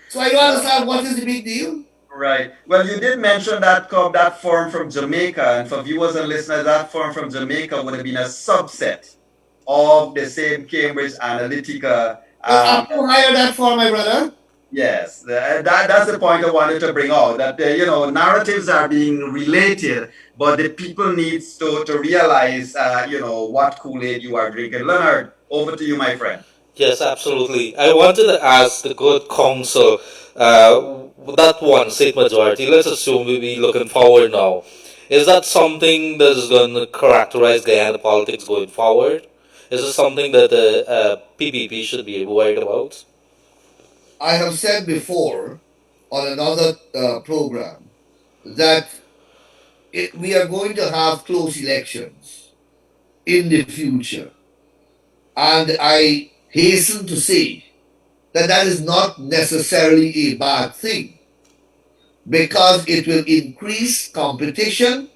So I don't understand what is the big deal. Right. Well, you did mention that firm from Jamaica, and for viewers and listeners, that firm from Jamaica would have been a subset of the same Cambridge Analytica. Well, who hired that for, my brother? Yes, that's the point I wanted to bring out. That narratives are being related, but the people needs to realize what Kool-Aid you are drinking. Leonard, over to you, my friend. Yes, absolutely. I wanted to ask the good counsel, that one state majority, let's assume we be looking forward now. Is that something that is going to characterize Guyana politics going forward? Is it something that the PPP should be worried about? I have said before on another program that we are going to have close elections in the future. And I hasten to say that that is not necessarily a bad thing, because it will increase competition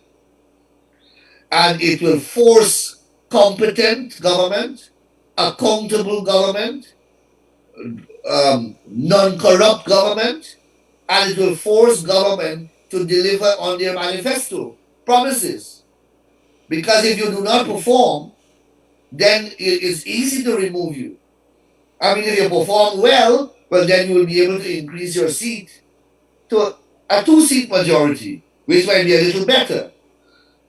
and it will force competent government, accountable government, non-corrupt government, and it will force government to deliver on their manifesto promises. Because if you do not perform, then it is easy to remove you. I mean, if you perform well, then you will be able to increase your seat to a 2-seat majority, which might be a little better.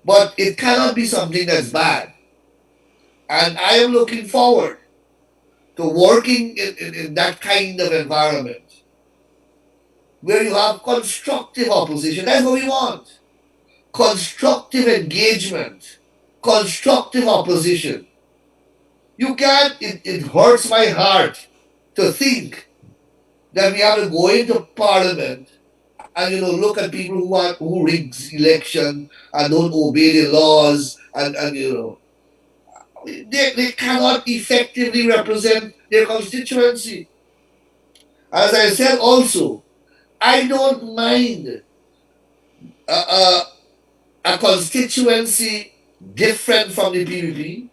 But it cannot be something that's bad. And I am looking forward to working in that kind of environment where you have constructive opposition. That's what we want. Constructive engagement, constructive opposition. You can't, it hurts my heart to think that we have to go into parliament and look at people who rigs election and don't obey the laws and they cannot effectively represent their constituency. As I said also, I don't mind a constituency different from the PVP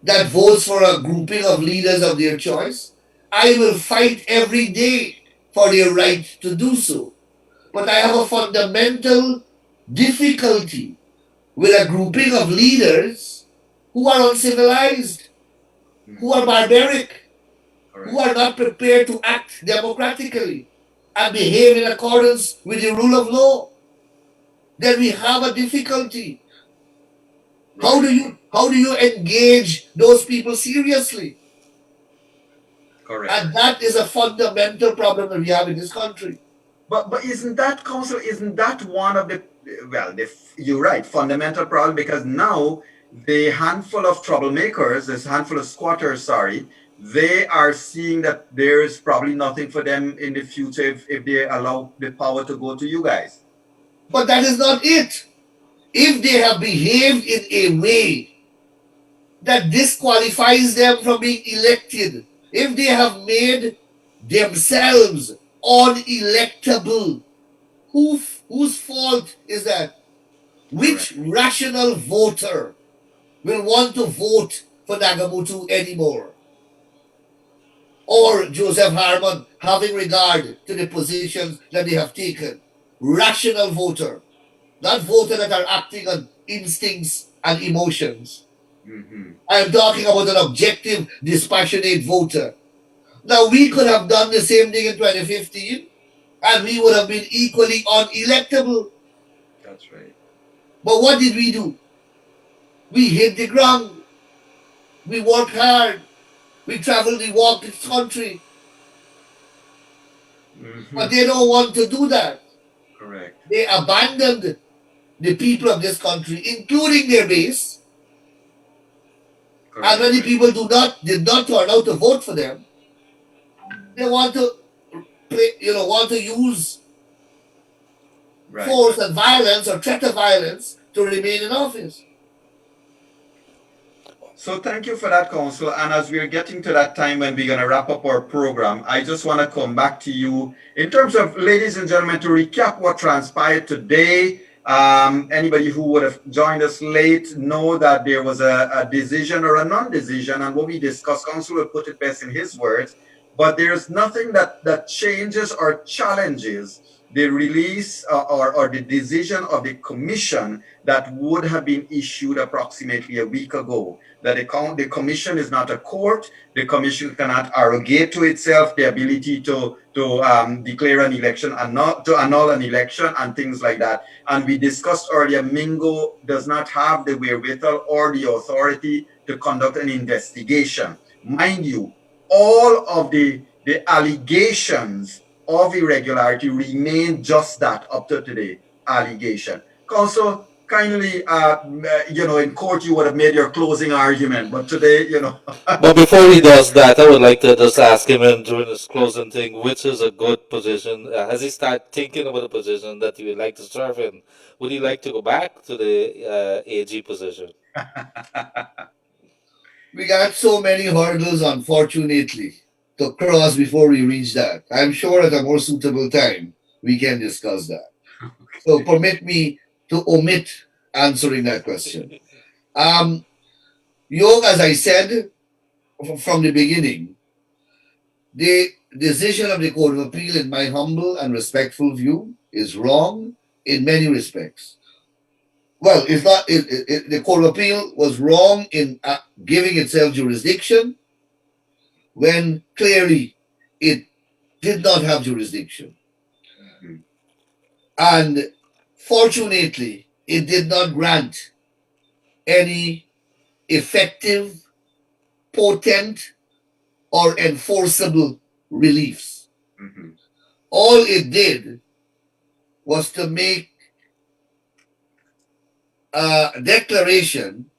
that votes for a grouping of leaders of their choice. I will fight every day for their right to do so. But I have a fundamental difficulty with a grouping of leaders who are uncivilized, who are barbaric, who are not prepared to act democratically and behave in accordance with the rule of law. Then we have a difficulty. How do you engage those people seriously? Correct. And that is a fundamental problem that we have in this country. But isn't that one of you're right, fundamental problem, because now the handful of troublemakers, this handful of squatters, sorry, they are seeing that there's probably nothing for them in the future if they allow the power to go to you guys. But that is not it. If they have behaved in a way that disqualifies them from being elected, if they have made themselves unelectable, whose fault is that? Which rational voter will want to vote for Nagamutu anymore? Or Joseph Harmon, having regard to the positions that they have taken? Rational voter, not voter that are acting on instincts and emotions. I'm talking about an objective, dispassionate voter. Now, we could have done the same thing in 2015 and we would have been equally unelectable. That's right. But what did we do? We hit the ground. We worked hard. We traveled, we walked this country. But they don't want to do that. Correct. They abandoned the people of this country, including their base. And many people did not turn out to vote for them. They want to use force and violence or threat of violence to remain in office. So thank you for that, Council. And as we're getting to that time when we're going to wrap up our program, I just want to come back to you in terms of, ladies and gentlemen, to recap what transpired today. Anybody who would have joined us late know that there was a decision or a non-decision, and what we discussed, Council will put it best in his words, but there's nothing that changes or challenges the release or the decision of the commission that would have been issued approximately a week ago. That the commission is not a court. The commission cannot arrogate to itself the ability to declare an election and not to annul an election and things like that. And we discussed earlier, Mingo does not have the wherewithal or the authority to conduct an investigation. Mind you, all of the allegations of irregularity remain just that up to today, allegation. Council, kindly, in court you would have made your closing argument, but today, But before he does that, I would like to just ask him during his closing thing, which is a good position. Has he started thinking about a position that he would like to serve in? Would he like to go back to the AG position? We got so many hurdles, unfortunately, to cross before we reach that. I'm sure at a more suitable time we can discuss that. So permit me to omit answering that question. Yog, as I said from the beginning, the decision of the Court of Appeal, in my humble and respectful view, is wrong in many respects. Well, it's not. The Court of Appeal was wrong in giving itself jurisdiction when clearly it did not have jurisdiction. And fortunately, it did not grant any effective, potent, or enforceable reliefs. All it did was to make a declaration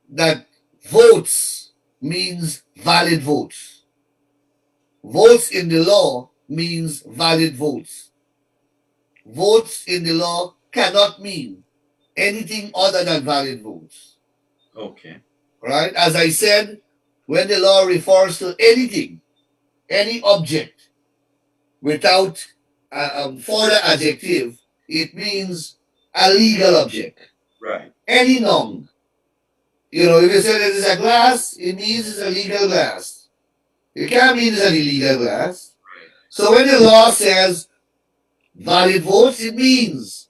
that votes means valid votes. Votes in the law means valid votes. Votes in the law cannot mean anything other than valid votes. Okay. Right? As I said, when the law refers to anything, any object, without further adjective, it means a legal object. Right. Any noun. If you say that it's a glass, it means it's a legal glass. It can't mean it's an illegal glass. So when the law says valid votes, it means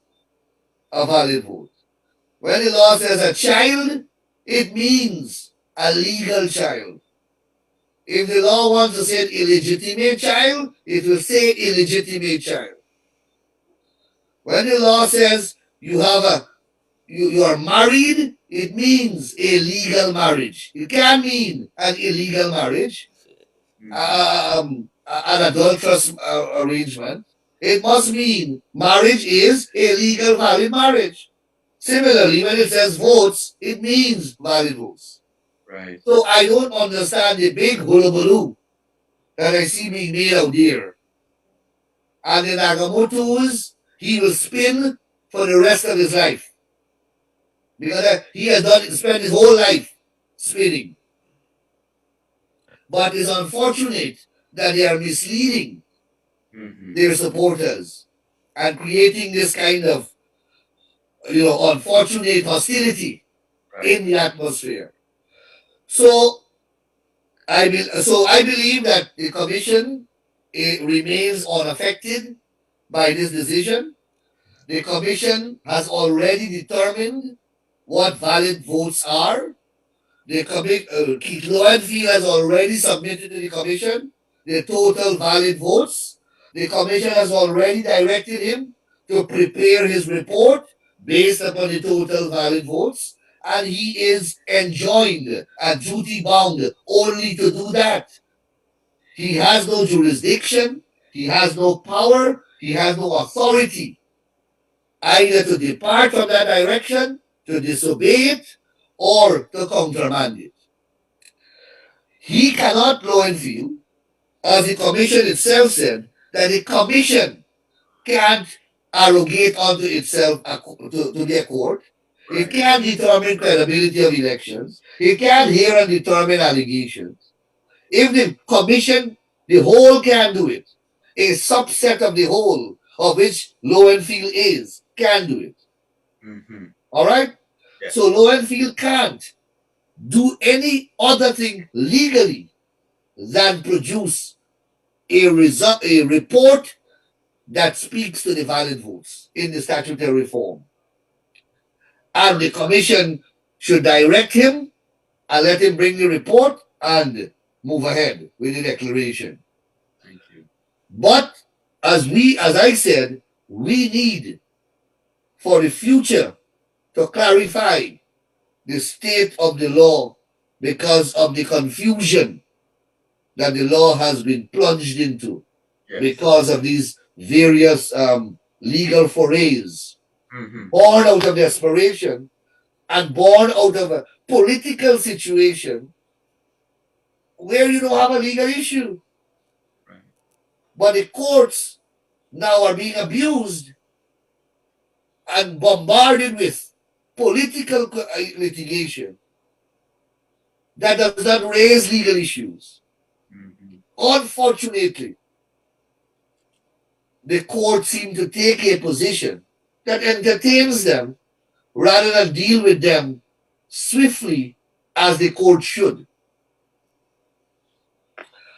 a valid vote. When the law says a child, it means a legal child. If the law wants to say illegitimate child, it will say illegitimate child. When the law says you are married, it means a legal marriage. It can mean an illegal marriage, an adulterous arrangement. It must mean marriage is a legal, valid marriage. Similarly, when it says votes, it means valid votes. Right. So I don't understand the big hullabaloo that I see being made out there. And the Nagamoto's, he will spin for the rest of his life. Because he has spent his whole life spinning. But it's unfortunate that they are misleading their supporters and creating this kind of unfortunate hostility in the atmosphere. So I believe that the commission remains unaffected by this decision. The commission has already determined what valid votes are Keith Lowenfield has already submitted to the commission the total valid votes. The commission has already directed him to prepare his report based upon the total valid votes, and he is enjoined and duty bound only to do that. He has no jurisdiction, he has no power, he has no authority either to depart from that direction, to disobey it, or to countermand it. He cannot, Lowenfield, as the commission itself said, that the commission can't arrogate onto itself to their court. It can't determine credibility of elections. It can't hear and determine allegations. If the commission, the whole can do it. A subset of the whole, of which Lowenfield is, can do it. Mm-hmm. All right? Yes. So Lowenfield can't do any other thing legally than produce a report that speaks to the valid votes in the statutory form. And the commission should direct him and let him bring the report and move ahead with the declaration. Thank you. But as I said, we need for the future to clarify the state of the law because of the confusion that the law has been plunged into. Yes. Because of these various legal forays, born out of desperation and born out of a political situation where you don't have a legal issue. Right. But the courts now are being abused and bombarded with political litigation that does not raise legal issues. Unfortunately, the court seems to take a position that entertains them rather than deal with them swiftly as the court should.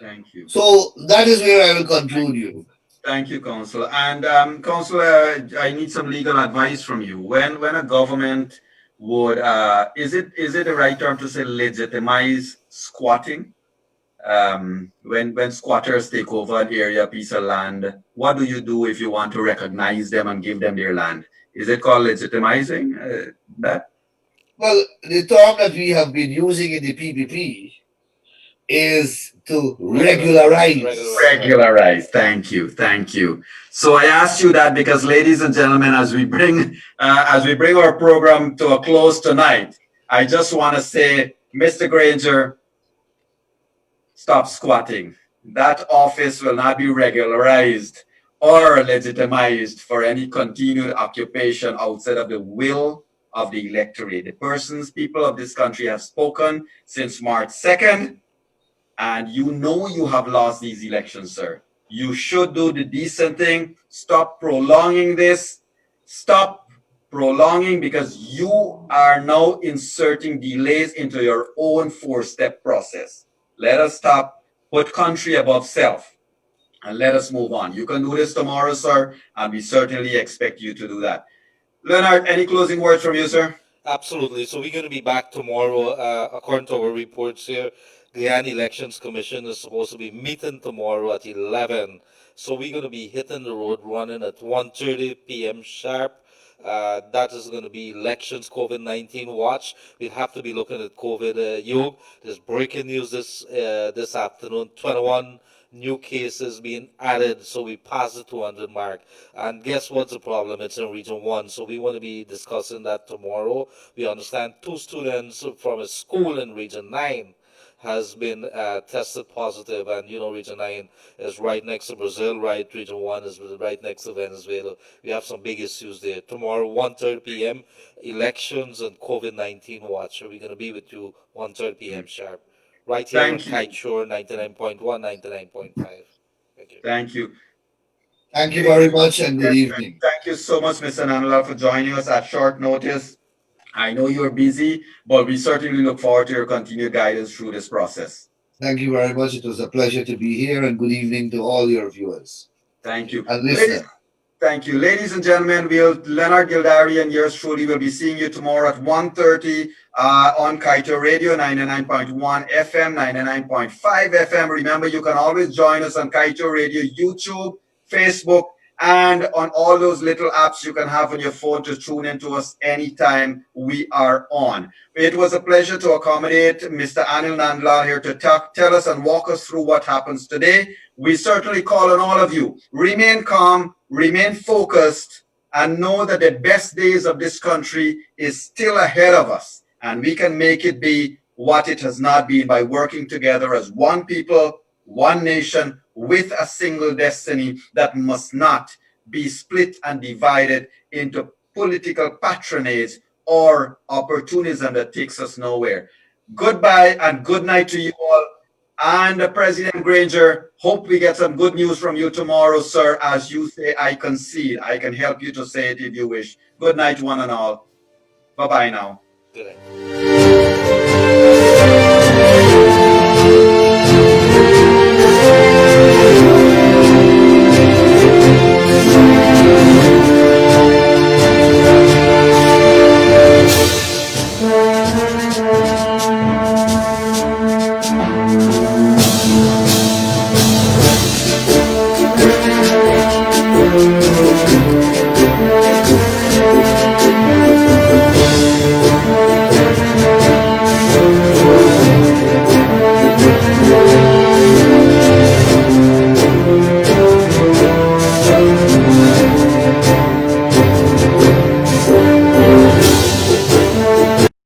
Thank you. So that is where I will conclude you. Thank you, Counsel. And Counsel, I need some legal advice from you. When a government would, is it the right term to say legitimize squatting? When squatters take over an area, a piece of land, what do you do if you want to recognize them and give them their land? Is it called legitimizing that? Well, the term that we have been using in the PPP is to regularize. Regularize. Thank you. Thank you. So I asked you that because, ladies and gentlemen, as we bring our program to a close tonight, I just want to say, Mr. Granger, stop squatting. That office will not be regularized or legitimized for any continued occupation outside of the will of the electorate. The people of this country have spoken since March 2nd, and you know you have lost these elections, sir. You should do the decent thing. Stop prolonging this. Stop prolonging, because you are now inserting delays into your own four-step process. Let us stop, put country above self, and let us move on. You can do this tomorrow, sir, and we certainly expect you to do that. Leonard, any closing words from you, sir? Absolutely. So we're going to be back tomorrow. According to our reports here, Guyana Elections Commission is supposed to be meeting tomorrow at 11. So we're going to be hitting the road running at 1:30 p.m. sharp. That is going to be elections COVID-19 watch. We have to be looking at COVID. There's breaking news this afternoon. 21 new cases being added, so we passed the 200 mark. And guess what's the problem? It's in Region 1, so we want to be discussing that tomorrow. We understand 2 students from a school in Region 9 has been tested positive, and Region 9 is right next to Brazil, right? Region 1 is right next to Venezuela. We have some big issues there. Tomorrow, 1:30 p.m., elections and COVID-19 watch. So we're going to be with you 1:30 p.m. sharp. Right here on Kite Shore, 99.1, 99.5. Thank you. Thank you. Thank you very much, and good evening. Thank you so much, Mr. Nandlall, for joining us at short notice. I know you're busy, but we certainly look forward to your continued guidance through this process. Thank you very much. It was a pleasure to be here, and good evening to all your viewers. Thank you. And listeners. Thank you. Ladies and gentlemen, Leonard Gildarie and yours truly will be seeing you tomorrow at 1:30 on Kaito Radio 99.1 FM, 99.5 FM. Remember, you can always join us on Kaito Radio, YouTube, Facebook, and on all those little apps you can have on your phone to tune into us anytime we are on. It was a pleasure to accommodate Mr. Anil Nandlall here to tell us and walk us through what happens today. We certainly call on all of you, remain calm, remain focused, and know that the best days of this country is still ahead of us. And we can make it be what it has not been by working together as one people, one nation, with a single destiny that must not be split and divided into political patronage or opportunism that takes us nowhere. Goodbye and good night to you all. And President Granger, hope we get some good news from you tomorrow, sir. As you say, I concede. I can help you to say it if you wish. Good night, one and all. Bye-bye now. Good night.